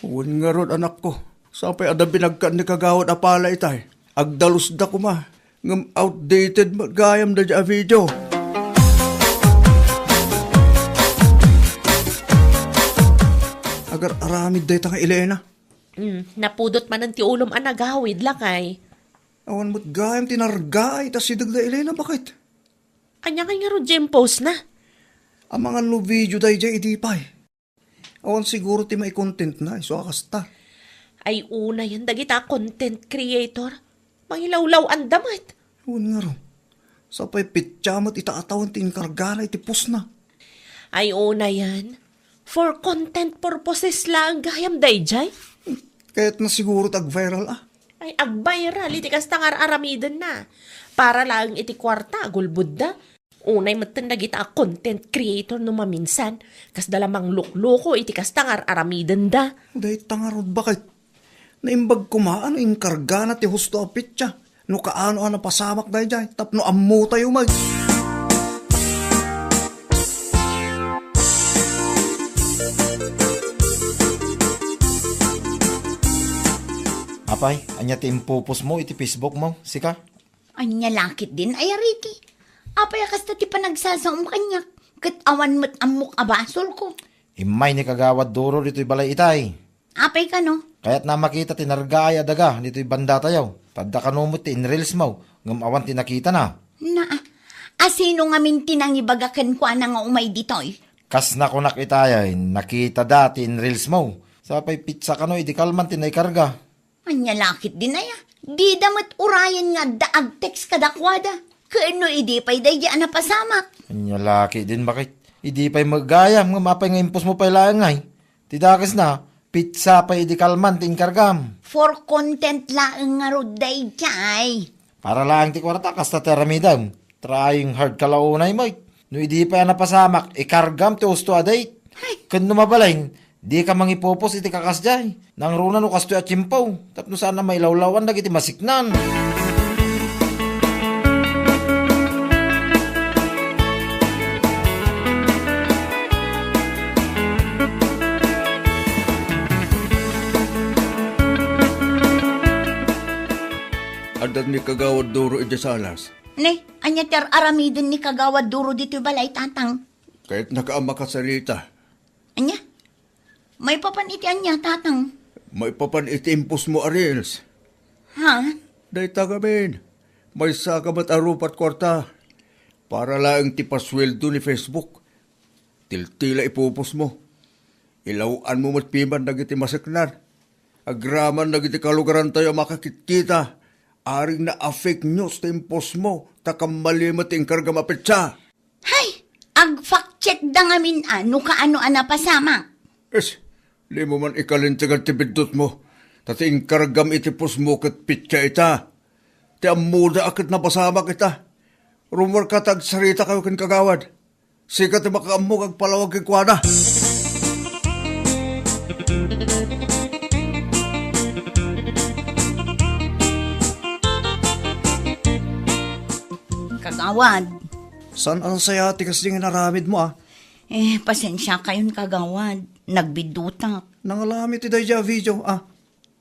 Uwan nga ron anak ko. Sapay ada binagkan ni kagawad apala itay. Agdalus da kuma. Ngam outdated magayam da dya video. Agar aramid da itang Elena. Napudot man ang ti ulom anagawid lakay. Awan mo't gayam tinargay tas sidag da Elena bakit? Anya kay nga ro Jim post na. Ang mga no video da dya idipay. Awan siguro ti may content na iso akasta. Ay una yan dagita content creator. Mangilawlaw ang damat. Huwag nga ro. Sa pa'y pityamat itaatawan ti inkargana iti pus na. Ay, una yan. For content purposes lang gayam dayjay. Kaya't na siguro tag-viral Ay, ag-viral, iti kastangar aramidan na. Para lang iti kwarta, gulbud da. Unay matandag ita content creator no maminsan. Kas dalamang lukloko, iti kastangar aramidan da. Dahil tangarod bakit? Naimbag kumaan inkargana ti husto a pitya. No kaano ang napasamak dahi jay. Tapno ammo tayo mag. Apay, anya ti impupos mo iti Facebook mo, sika? Anya lakit din, ay ariti. Apay kasta ti panagsasaom kanyak. Kat awan mo't amok abasol ko. Imay ni kagawad duro dito'y balay itay. Apay ka no? Kaya't na makita tinargaya daga dito'y banda tayo. Tadda kanumot ti inreels mo, ngam awan tinakita na. Na, asino nga min tinangibagakan ko nga umay ditoy? Kas na ko nakitayay, nakita dati inreels mo. Sapay pizza kano, idi kalman tinay karga. Anya lakit din ay di damat urayan nga daag text kadakwada. Kaano idi pa'y dayaan na pasamak. Anya laki din bakit? Idi pa'y maggayam, nga mapay nga impos mo pa'y lang ngay. Tidakas na, pizza pa'y idi kalman ting kargam. For content lang nga roday jay. Para lang ti kwarta, kasta teramidam. Trying hard kalaunay mo. No idi pa yan napasamak, ikargam ti usto a date. Kan numabalain, di ka mangipopos iti kakasjay. Nang runa no kasto at chimpaw. Tapno sana may lawlawan na iti masiknan. Adat ni kagawad duro iti salas. Ne, anya ter aramidin ni kagawad duro dito balay tatang. Kahit nakaama ka salita. Anya? May papaniti anya tatang. May papan iti impos mo arils. Ha? Day tagamin. May sakabat arupat kwarta. Para lang ti pasweldo ni Facebook. Tiltila ipupos mo. Ilawaan mo matpiman na iti masiknan. Agraman na iti kalugaran tayo makakitkita. Aring na fake news ti impos mo. Takamalimot ting karga mapitsa. Hay! Ag fact check da ngamin ano kaano anapasama. Es, di mo man ikalintigan ti bidot mo. Tati inkargam iti pos mo kat pitsa ita. Ti amuda akit napasama kita. Rumor ka tag sarita kayo kin kagawad. Sika ti makaammo kag palawag kay kwada. Kagawad. San ang sayati kasi nga naramid mo Pasensya kayon kagawad. Nagbidutak. Nangalamit ti dayja video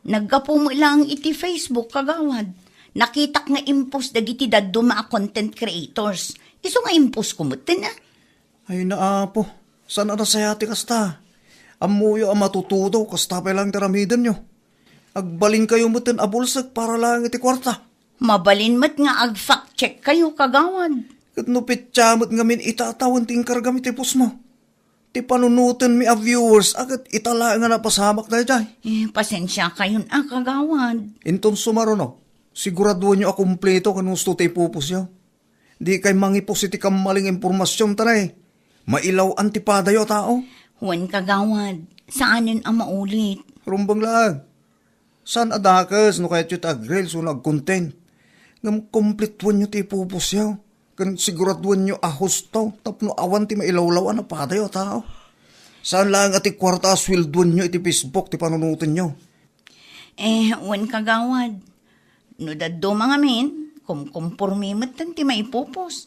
Naggapo mo lang iti Facebook kagawad. Nakitak nga impos dagiti daddo mga content creators. Iso nga impos kumutin Ay naapo. San ang sayati kasta? Amuyo ang matutudo kasta pa lang taramidan nyo. Agbalin kayo mutin abulsag para lang iti kwarta. Mabalin mat nga ag fact check kayo kagawad. Kat nupit chamot nga min itatawan ting kargam iti pos mo. Ti panunutin mi a viewers agad itala nga napasamak na jay. Pasensya kayon kagawad. Inton sumaro no, siguraduhan nyo akumpleto kanong gusto tayo pupos yaw. Di kay mangipos iti kamaling impormasyon tanay. Mailaw antipadayo tao. Huwan kagawad. Saanin ang maulit? Rumbang lang. San adakas no kahit yung agrel so nag-content. Ngam kompletuan nyo ti pupos yaw. Kan siguraduhan nyo ahusto. Tapno awan ti mailawlawan na padayo tao. Saan lang ati kwarta aswilduan nyo iti Facebook ti panunutin nyo. Huwan kagawad. No daddo mga min, kumpormimat ti maipupos.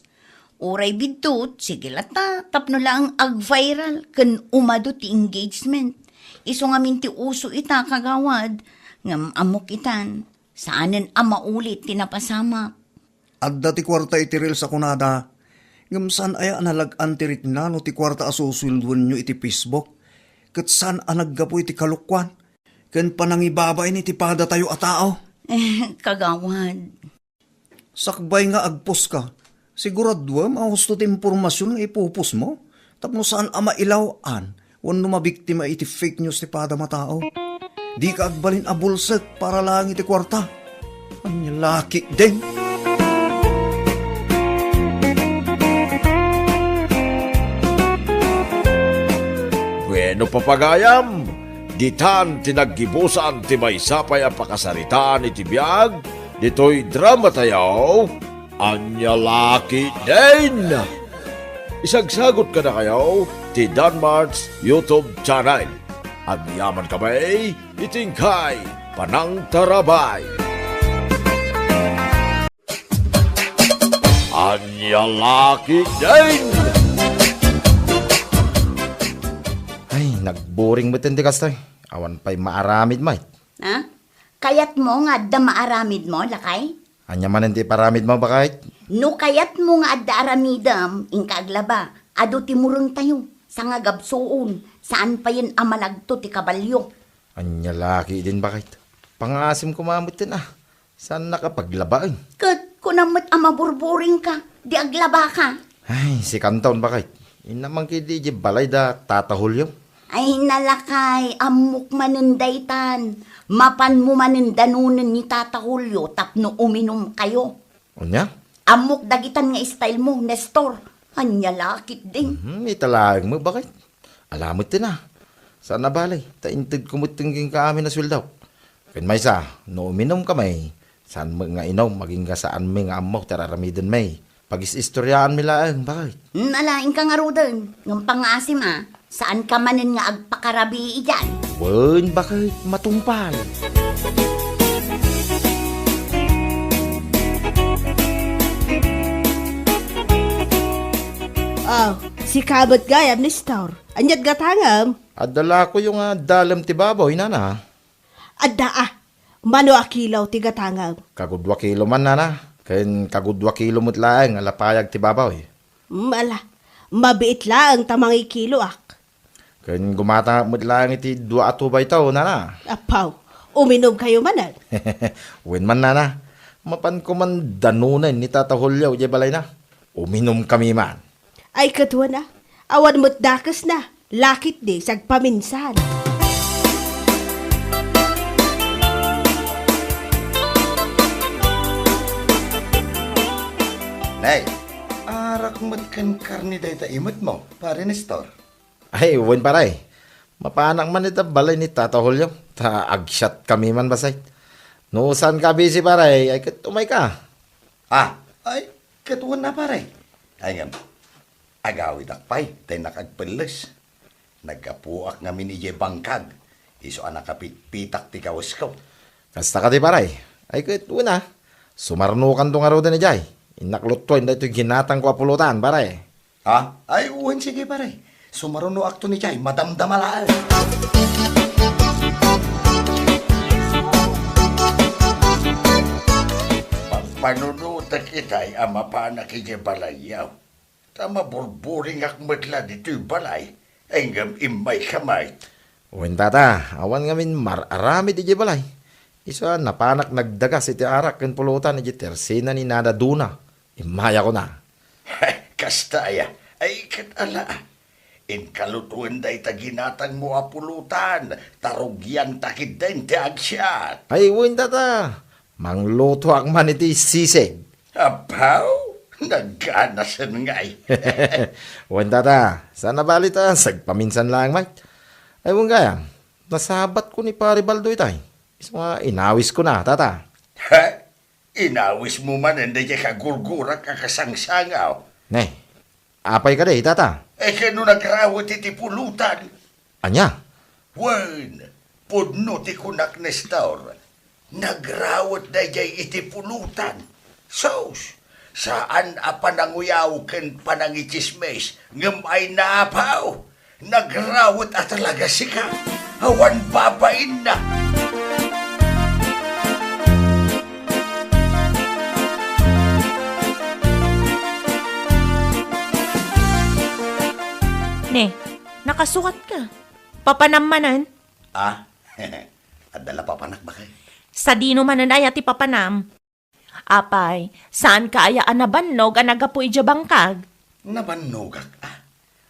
Uray bidot, sige lata, tapno lang ag-viral, kan umado ti engagement. Iso nga min ti uso ita kagawad, ngam amok itan, saanin ang maulit tinapasama. Adda ti kwarta iti reels sa kunada. Ngam saan aya nalagan ti ritna no ti kwarta asusulduan nyo iti Facebook. Kat saan anaggapo iti kalukwan. Kan panangibabay ni ti pada tayo a tao. Kagawad. Sakbay nga agpos ka. Siguraduam ang gusto ti impormasyon nga ipupos mo. Tapno saan ama ilawan. Wan no mabiktima iti fake news ti pada matao. Di ka agbalin abulsek para lang iti kwarta. Anya laki din. Bueno papagayam, ditan tinaggibusan ti may sapay ang pakasaritaan iti biyag, dito'y drama tayo, anya laki din. Isagsagot ka na kayo, ti Danmar's YouTube channel. Agyaman kamay, itingkay, panang tarabay. Anya laki din. Ay, nagboring mo tindi kastoy. Awan pa'y maaramid, mate. Ha? Kayat mo nga adda maaramid mo, lakay? Anya man hindi paramid mo ba kahit? No kayat mo nga adda aramidam, inkaglaba, ado timurong tayo, sa nga gabsoon, saan pa yan amalagto ti kabalyo? Anya laki din ba kahit? Pangasim kumamot din ah. Saan nakapaglabaan? Kat, kunamot amaburburing ka, di aglaba ka. Ay, si Kanton ba kahit? Inamang kidi di balay da tatahulyo. Ay nalakay, amok manindaytan, mapan mo manindanunan ni Tata Julio, tapno uminom kayo. Unya? Amok dagitan nga style mo, Nestor. Anya lakit ding. Italag mo bakit? Alamot din ah. Saan na balay? Taintid kumutingin ka amin na sweldaw. Kan may sa, no uminom ka may. Saan mo nga inom, maging ka saan may nga amok, tararamidin may. Pag-istoryaan milaan, bakit? Nalaing ka nga rodan, ng pangasim ah. Saan ka manin nga agpakarabi iyan? Wen, bakit matumpal? Oh, si kabot gayam ni Star. Anyat gatangam. Adala ko yung dalam ti baboy, nana. Adda ah. Mano akilaw ti gatangam. Kagudwa kilo man, nana. Ken kagudwa kilo mo't laeng, alapayag ti baboy. Ala, mabiit lang tamangi kilo ak. Ken gumata mo't laeng iti 2 at 2 baytaw, nana. Apaw, uminom kayo manan. Wen man, nana. Mapan ko man danunan ni Tata Julio, di balay na. Uminom kami man. Ay katwa na, awan mo't dakas na. Lakit di, sagpaminsan. Nay, arak mat kan karni day ta imot mo, pare Nestor. Ay, wen paray. Mapanak man ita balay ni Tata Julio. Ta agshot kami man basay. No saan ka busy paray, ay umay ka. Ah, ay, katuan na pare. Ay ngam, agawid akpay, tay nakagpeles. Nagkapuak namin ije bangkag. Iso anak kapitpitak ti kawas ko. Kasta ka di paray. Ay una. Sumarnukan to nga ro din ni Jay. Inaklutoy na ito ginatang ko apulutan paray. Ha? Ay, uwan sige pare. Sumaruno akto ni Chay, madamdamalaan. Pagpanunuta kita'y ama pa na kije balayaw. Tama burburing akmatla dito'y balay. Enggam imay kamay. Wen tata, awan ngamin mararami di balay. Isa napanak nagdagas iti arak ken pulutan iti tersina ni Nana Duna. Imaya ko na. Kastaya, ay katala. In kalutuan day taginatang mo apulutan. Tarugyan takid din ti agsyat. Ay wen tata, mangluto ak man iti sisig. Apaw, nagkanasan nga'y. Wen tata, sana balita sagpaminsan lang mate. Ay wen gaya, nasabat ko ni Pare Baldo itay. Isa nga inawis ko na tata. Ha? Inawis mo man hindi ka kagulgura kakasangsangaw. Ne, apay ka day tata. Eh kano nagrawat iti pulutan? Anya? Wen, pudno ti kunak Nestor. Nagrawat na jay iti pulutan. Sos, saan apananguyaw ken panangichismes ngem ay naapaw. Nagrawat at talaga sika. Awan babain na. Ne, nakasukat ka. Papanamanan. Ah, adala pa panak ba kay? Sa dino manan ay ati papanam. Apay, saan ka aya anabannog anagapoy dya bangkag? Nabanogak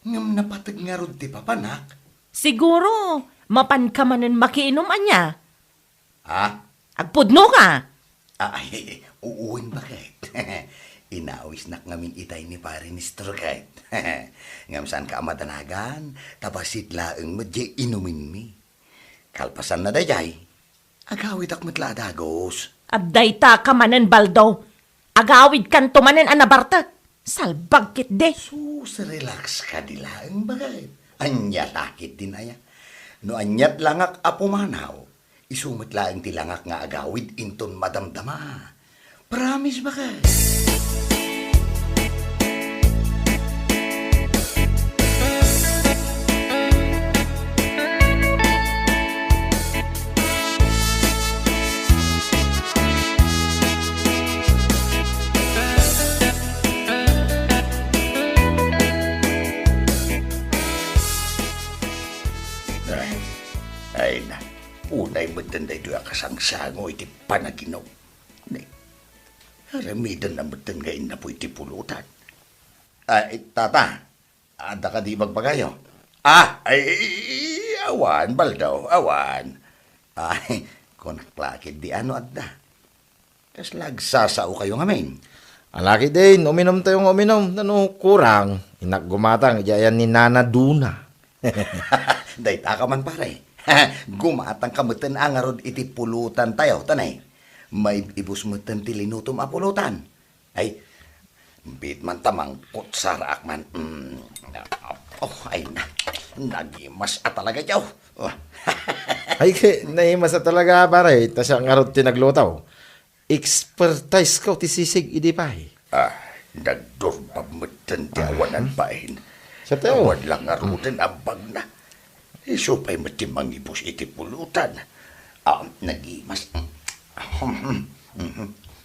ngam napatag nga rod ti papanak. Siguro, mapan ka manan makiinom anya. Ah, Agpudno ka. Ay, uuwin ba kahit? Inaawis nak ngamin itay ni pare ni Stro kahit. Ngam saan ka amadanagan, tapasit laeng medye inumin mi. Kalpasan na dayay, agawid ak matla dagos. Abday ta ka manen, Baldo. Agawid kan tumanen anabartak. Salbag kit de. Sus, relax ka di laeng bagay. Anya lakit din aya. No anyat langak apumanaw, isumit laeng ti langak nga agawid inton madamdama. Promise ba kay? Ay na, unay matanday doya kasangsango iti panaginaw. Haramidan na matan ngayon na po iti pulutan. Ay, tata, ada ka di magpagayo? Awan, Baldaw, awan. Ay, kung naklakid di ano adda. Kas lagsasao kayo ngamin. Alaki din, uminom tayong uminom. Ano, kurang. Inak gumatang, iyayan ni Nana Duna. Dayta ka man pare. Gumatang kamutan ang arod iti pulutan tayo, tanay. May ibus mutan ti linutom a pulutan. Ay, bit man tamang kutsarak man. Ay na, nagimas at talaga yaw. Ay, naimas na talaga pare. Tas ang arot tinaglutaw. Expertise ko ti sisig idi pa Nagdurbab mutan ti awanan pahin. Sa tao. Awan lang arutan abag na. Iso pa'y matimang ibus iti pulutan. Nagimas.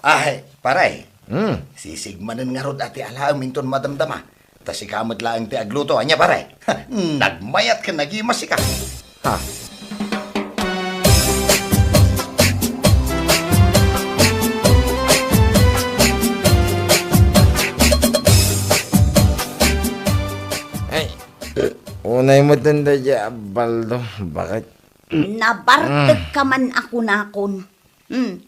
Ay, paray. Sisigmanan nga rod ati alaang minton madamdama. Tas ikamad lang ti agluto. Anya, paray. Nagmayat ka, nagimas ka. Ha? Ay, unay mo tanda dya, Baldo. Bakit? Nabartag ka man ako nakon.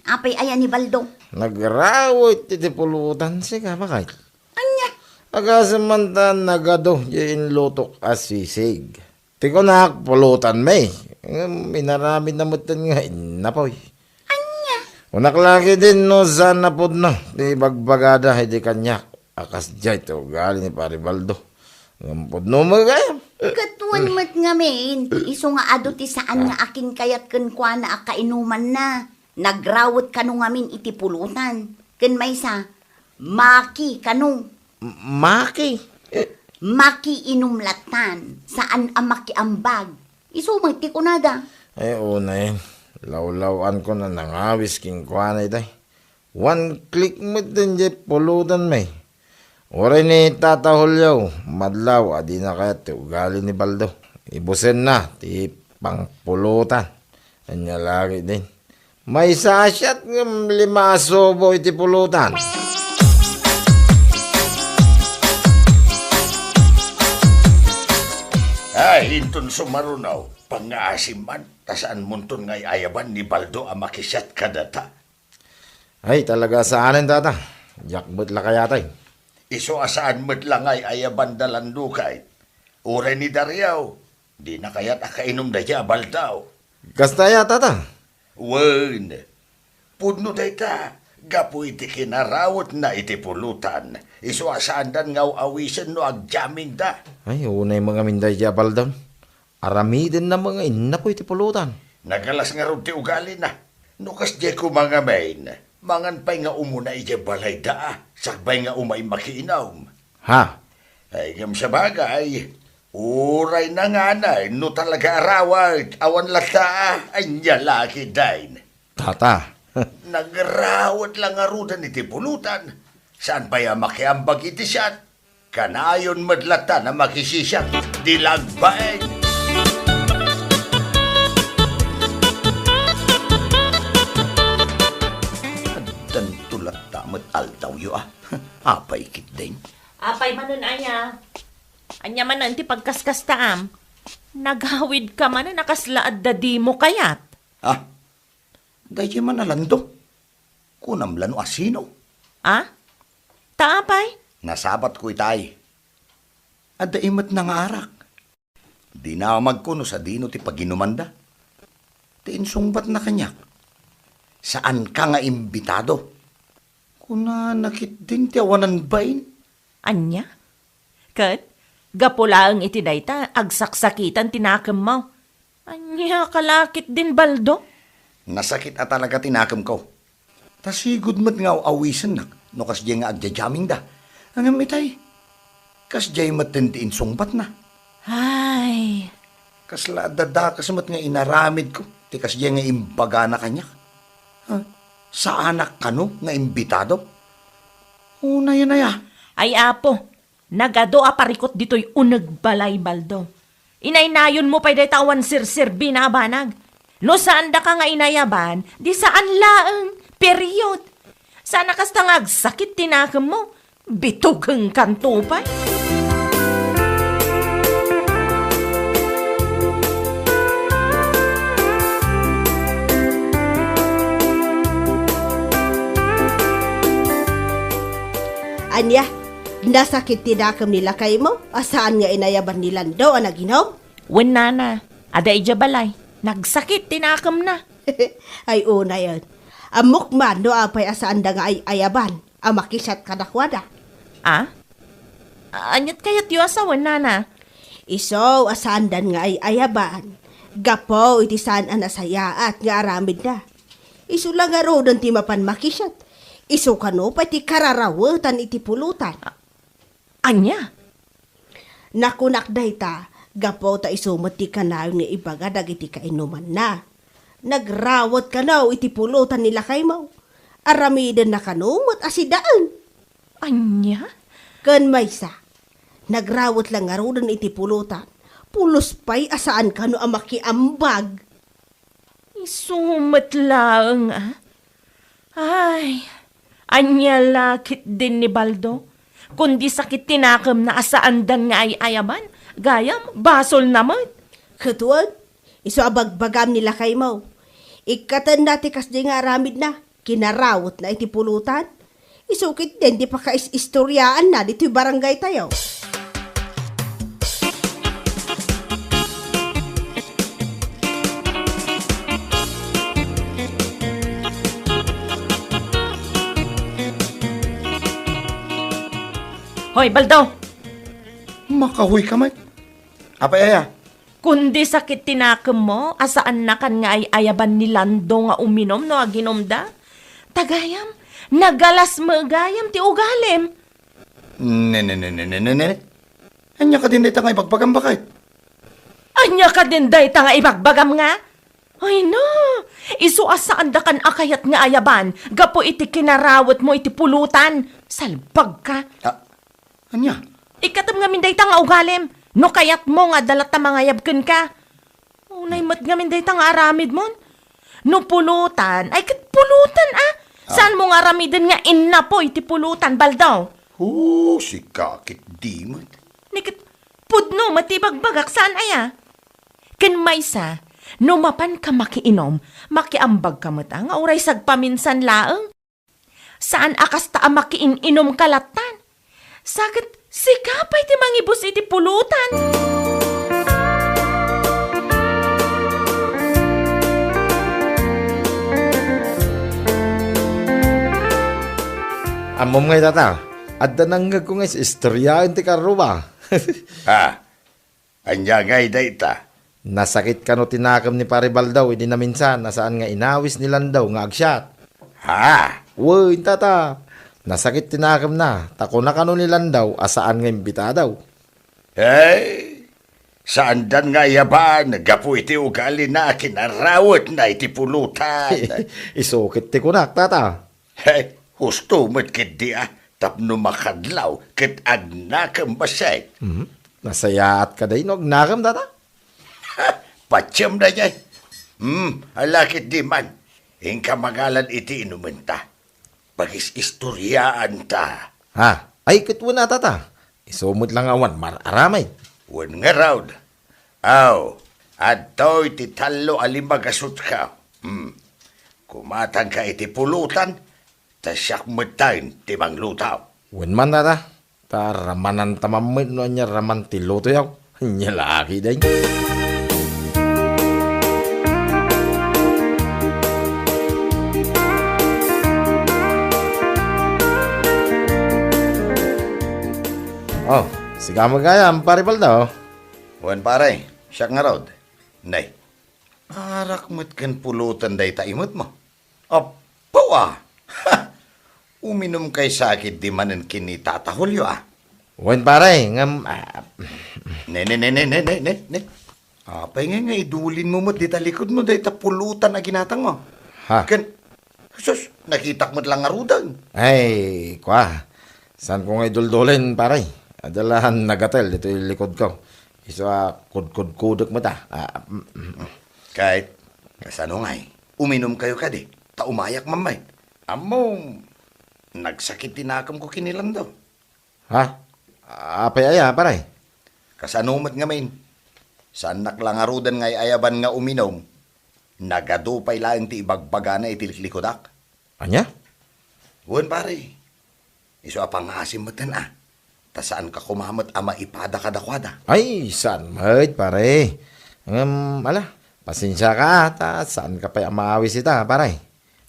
Apay ayan ni Baldo. Nagrawit iti pulutan siya, bakit? Anya? Agasamantan nagado yung lutok asisig. Tiko na pulutan may. Minarami na mutan nga inapoy. Anya? Unaklaki din no sana po na. Di bagbagada hindi kanyak. Akas dyan ito gali ni Pari Baldo. Ngampod no magayam. Katuan mat ngamin. Iso nga ado ti saan nga akin kayat ken kwa na akainuman na. Nagrawat kanu ngamin iti pulutan. Ken maysa, maki kanu. Maki. Maki inumlatan. Saan ang makiambag. Iso magti ko nada. Ay una yun. Lawlawan ko na nangawis king kwanay day. One click mo din dyan pulutan may. Oray ni Tata Julio, madlaw, adi na kaya ti ugali ni Baldo. Ibusen na, ti pangpulutan. Anya lagi din. May sasyat ng 5 sobo iti pulutan. Ay, inton sumarunaw. Pangaasim man. Tasaan munton ngay ayaban ni Baldo ang makisyat kadata. Ay, talaga saanin tata. Jakbot la kaya tay. Iso asaan mo't lang ay ayaban dalandukay. Uray ni Daryaw. Di na kaya't akainom da siya, Baldaw. Kastaya tata. Wen, pudno day ta. Gapo iti kinarawot na iti pulutan. Iso asandan ngaw awisen no agjaming da. Ay, unay mga minday siya Baldon. Aramidin na mga inapo iti pulutan. Nagalas nga ron ti ugali na. Nukas di ko mga main. Mangan pa'y nga umuna iti balay da. Sakbay nga umay makiinaw. Ha? Ay gam sa bagay. Uray na nga na. No talaga arawag. Awan lata. Ay nyalaki dain. Tata. Nagrawat lang arudan iti pulutan. Saan pa ya makiambag iti siyat? Kanayon madlata na makisisiyat. Dilagbaeng. Dan tulat tamat altaw yu Apay kit din. Apay manon aya. Anya manon ti pagkaskas taam. Naghawid ka man na nakaslaad da di mo kayat. Dahil man nalandong. kunamlan o asino. Ah? Taapay? Nasabat ko itay. Adda imat na nga arak. Di na magkuno sa dino ti paginumanda. Ti insungbat na kanyak. Saan ka nga imbitado? Kuna nakit din ti awanan bain. Anya? Kat, gapulaang iti dayta, agsaksakitan tinakam mo. Anya, kalakit din baldo. Nasakit at talaga tinakam ko. Tasigod mat nga awisan nak. No kas diya nga agdajaming da. Ang amitay. Kas diya mat tintiin sungbat na. Ay, Kasla dadakas mat nga inaramid ko. Ti kas diya nga imbaga na kanyak. Ha? Sa anak kano nga imbitado? Una yun na ya. ay apo, nagado aparikot dito'y unag balay baldo. Inaynayon mo pa'y tawan sirsir binabanag. No saan da ka nga inayaban, di saan laang, period. Sana kastangag sakit tinakam mo, bitugang kanto pa. Anya, nasakit tinakam nila kay mo? Asaan nga inayaban nila daw ang naginom? Wen nana, ada ija balay, nagsakit tinakam na. Ay una yun. Amok man no apay asaan da nga ay ayaban. Amakisat kadakwada. Ah? Anyat kayat yu asawan nana. Iso asaan dan nga ay ayaban. Gapo iti saan ang nasayaat nga aramid na. Iso lang nga rodon ti mapan makisat. Iso kano pati kararawatan iti pulutan. Anya? Nakunak dayta, gapo ta isumot ti kanaw nga ibaga dagiti kainuman na. Nagrawat kanaw iti pulutan nila kay mo. Aramiden na kanumot asidaan. Anya? Kan maysa, nagrawat lang nga rodon iti pulutan. Pulos pa'y asaan kano ang makiambag. Isumat lang ah. Ay, anya lakit din ni Baldo. Kundi sakit tinakam na asaandan nga ay ayaban. Gayam, basol naman. Katuan, iso abagbagam nila kay mo. Ikatan dati kas di nga aramid na, kinarawat na iti pulutan. Isukit din, di pa ka-istoryaan na dito yung barangay tayo. Hoy, Baldo! Makahuy ka mat. Apa ya? Kundi sakit tinakam mo, asaan na kan nga ay ayaban ni Lando nga uminom no aginom da? Tagayam, nagalas magayam ti ugalim. Ne. Anya ka din dito nga ipagpagam bakit? Anya ka din day nga ibagbagam nga? Ay no, isu asaan da kan akayat nga ayaban, gapo iti kinarawat mo iti pulutan. Salbag ka. Anya? Ikatam nga minday nga ugalim. No kayat mo nga dalat ta mga yabken ka. Unay mat nga minday nga aramid mo. No pulutan, ay kat pulutan ah. Saan mo nga aramidin nga inna po iti pulutan, Baldaw? Si kakit di mat. Nikit, pudno matibagbagak saan aya? Ken maysa, no mapan ka makiinom, makiambag ka mata nga uray sagpaminsan laeng. Saan akas ta makiininom kalatan? Sakit, sikapay ti mangibus iti pulutan. Amom ngay tata. Adda nanggag ko ngay sa istoryaan ti karuba. Anya ngay dayta. Nasakit ka no tinakam ni Pare Baldaw, hindi na minsan, nasaan nga inawis nilan daw nga agsyat. Uy, tata. Nasakit tinakam na, tako na kano nilan daw, asaan nga imbita daw. Saan dan nga yaban, nagapu iti ugali na, kinarawat na iti pulutan. Isukit ti kunak, tata. Husto mat kit di tapno makadlaw, kit agnakam basay. Nasayaat ka day, no, nakam, tata. Patsam na niya. Alakit di man, ingka magalan iti inumenta. Pagis istoryaan ta. Ay, kitwa na, tata. Isumot lang awan, mararamay. Wan nga raud. Aw, adto'y ti talo alimagasot ka. Kumatang ka iti pulutan, Tasyak mutain ti manglutaw. Wen man tata. Ta ramanan tamamit no nya raman ti luto yaw. Nya laki day. Oh, si kamu kaya pare daw. Wan pare, siyak nga rod. Nay, arak mo't kan pulutan day taimot mo. Apo ah. Ha! Uminom kay sakit di manan kinitatahulyo ah. Wen pare, ngam Ne. Apay nga idulin mo mo't di talikod mo day tapulutan na ginatang mo. Ha? Kan, sus, nakitak mo't lang arudan. Ay, kwa. Saan ko nga iduldulen pare? Adalahan nagatel dito yung likod ko. Iso kudkudkudok mo ta. Kahit, kasano nga uminom kayo ka di, taumayak mamay. Among, nagsakit tinakam ko kinilan daw. Ha? Apay aya pare? Kasano mat nga main. Saan naklangarudan nga ayaban nga uminom, nagadupay lang ti ibagbaga na itilikikodak. Anya? Wan pare, iso apang asim matan ah. Ta saan ka kumamat ama ipada kadakwada. Ay, saan mahit pare? Ala, pasensya ka ta. Saan ka pa maawis ita pare?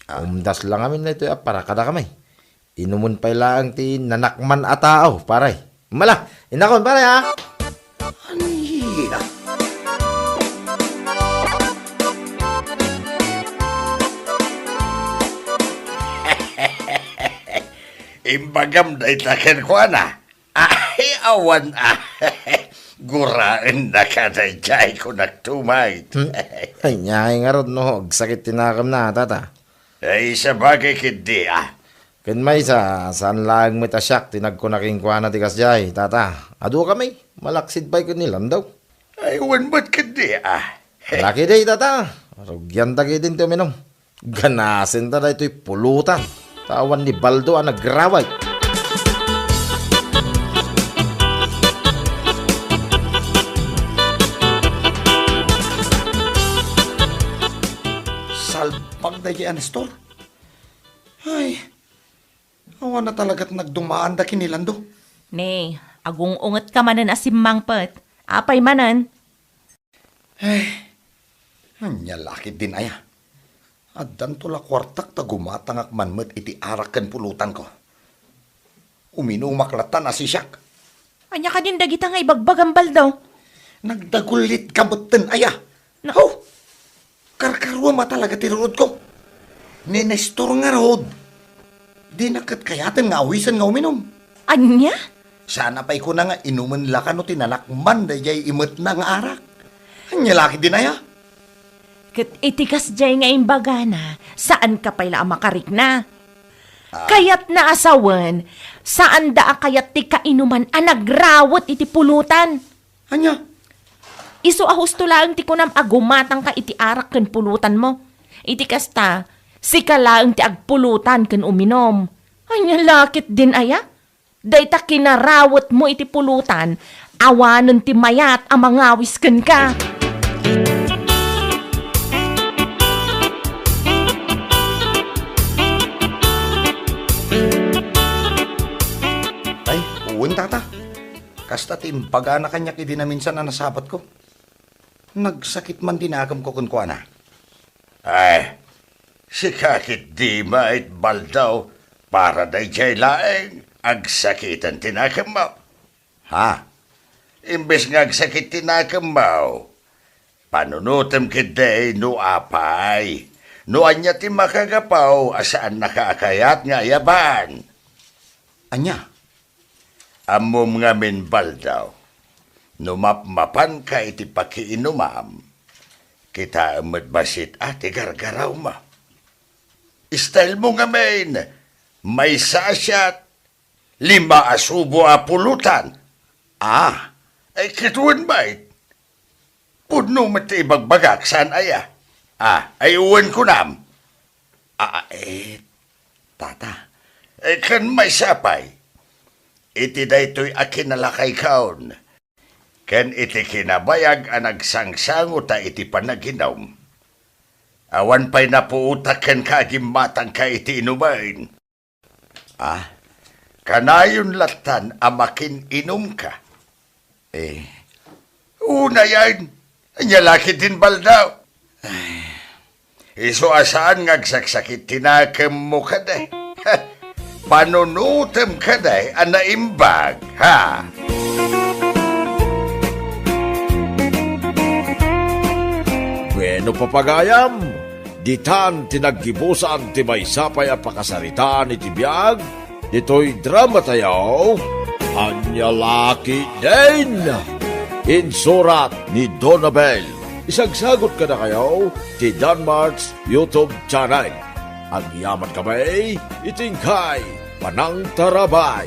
Umdas lang amin na ito para kada kamay. Inumun pa lang ti nanakman atao pare. Mala, inakon pare ha? Anira. Imbagam da itakan ko na. Ay, awan ah. Guraan na ka na jay ko nagtumay. Ay, nyay nga ron no. Sakit tinakam na tata. Ay, sa bagay kindi ah. Ken may saan lang may tasyak tinag ko naking kuha na tikas jay tata. Ado kami. Malaksid bay ko nilan daw. Ay, wan ba't kindi ah. Laki day tata. Rugyan tagi din to minom. Ganasin ta ito'y pulutan. Tawan ni Baldo ang nagraway. Salpag na yan, Nestor. Ay, awan na talaga't nagdumaan da kinilando. Ne, agong unget ka manan asimang pet. Apay manan. Anya lakit din aya. At tula kwartak ta gumatangak manmet iti arakan pulutan ko. Uminumaklatan na si Siak. Anya ka din dagita nga ibagbagang baldaw. Nagdagulit kabutten aya. Na- Oh, karkarwa matalaga tirurod ko. Ni Nestor nga rood. Di nakat kayaten nga awisan nga uminom. Anya? Sana pa'y ko na nga inuman laka no tinanakman da jay imot na nga arak. Anya lakit din aya. Kat itikas jay nga imbagana, saan ka pala makarik na? Kayat na asawan, saan da kayat ti kainuman anagrawot iti pulutan? Anya? Iso ahusto lang ti kunam agumatang ka iti arak ken pulutan mo. Iti kasta, sika lang ti agpulutan ken uminom. Anya lakit din aya? Dayta kinarawot mo iti pulutan, awanon ti mayat amangawis ken ka. Ay, uwan tata. Kasta timbaga na kanya kidi na minsan na nasabat ko. Nagsakit man dinagam ko kun na. Ay, si kakit di mait baldaw para day jay laeng agsakitan tinakam mo. Ha? Imbes nga agsakit tinakam mo, panunutem kiday no apay. No anya ti makagapaw asaan nakaakayat nga yaban. Anya? Amom nga min baldaw. Numapmapan ka iti pakiinumam. Kita amad basit ati gargaraw mo. Style mo nga min, may sasyat, 5 asubo a pulutan. Ay kituan bait. Pudno mati ibagbagak saan aya. Ay uwan ko nam. Tata, kan may sapay. Iti daytoy akin nalakay kaon. Ken iti kinabayag ang nagsangsango ta iti panaginaw. Awan pa'y napuutak ken kagimatang ka iti inumain. Kanayon latan amakin inom ka. Una yan. Anya laki din baldaw. Iso asaan ngagsaksakit tinakam mo ka day. Panunutem ka day, anaimbag, ha? Bueno papagayam, ditan tinaggibusan ti may sapay a pakasaritaan iti biyag, dito'y drama tayo, Anya Laki din! Insurat ni Donabel. Isagsagot ka na kayo ti Danmarks YouTube channel. Ang yaman kamay, itingkay, panang tarabay.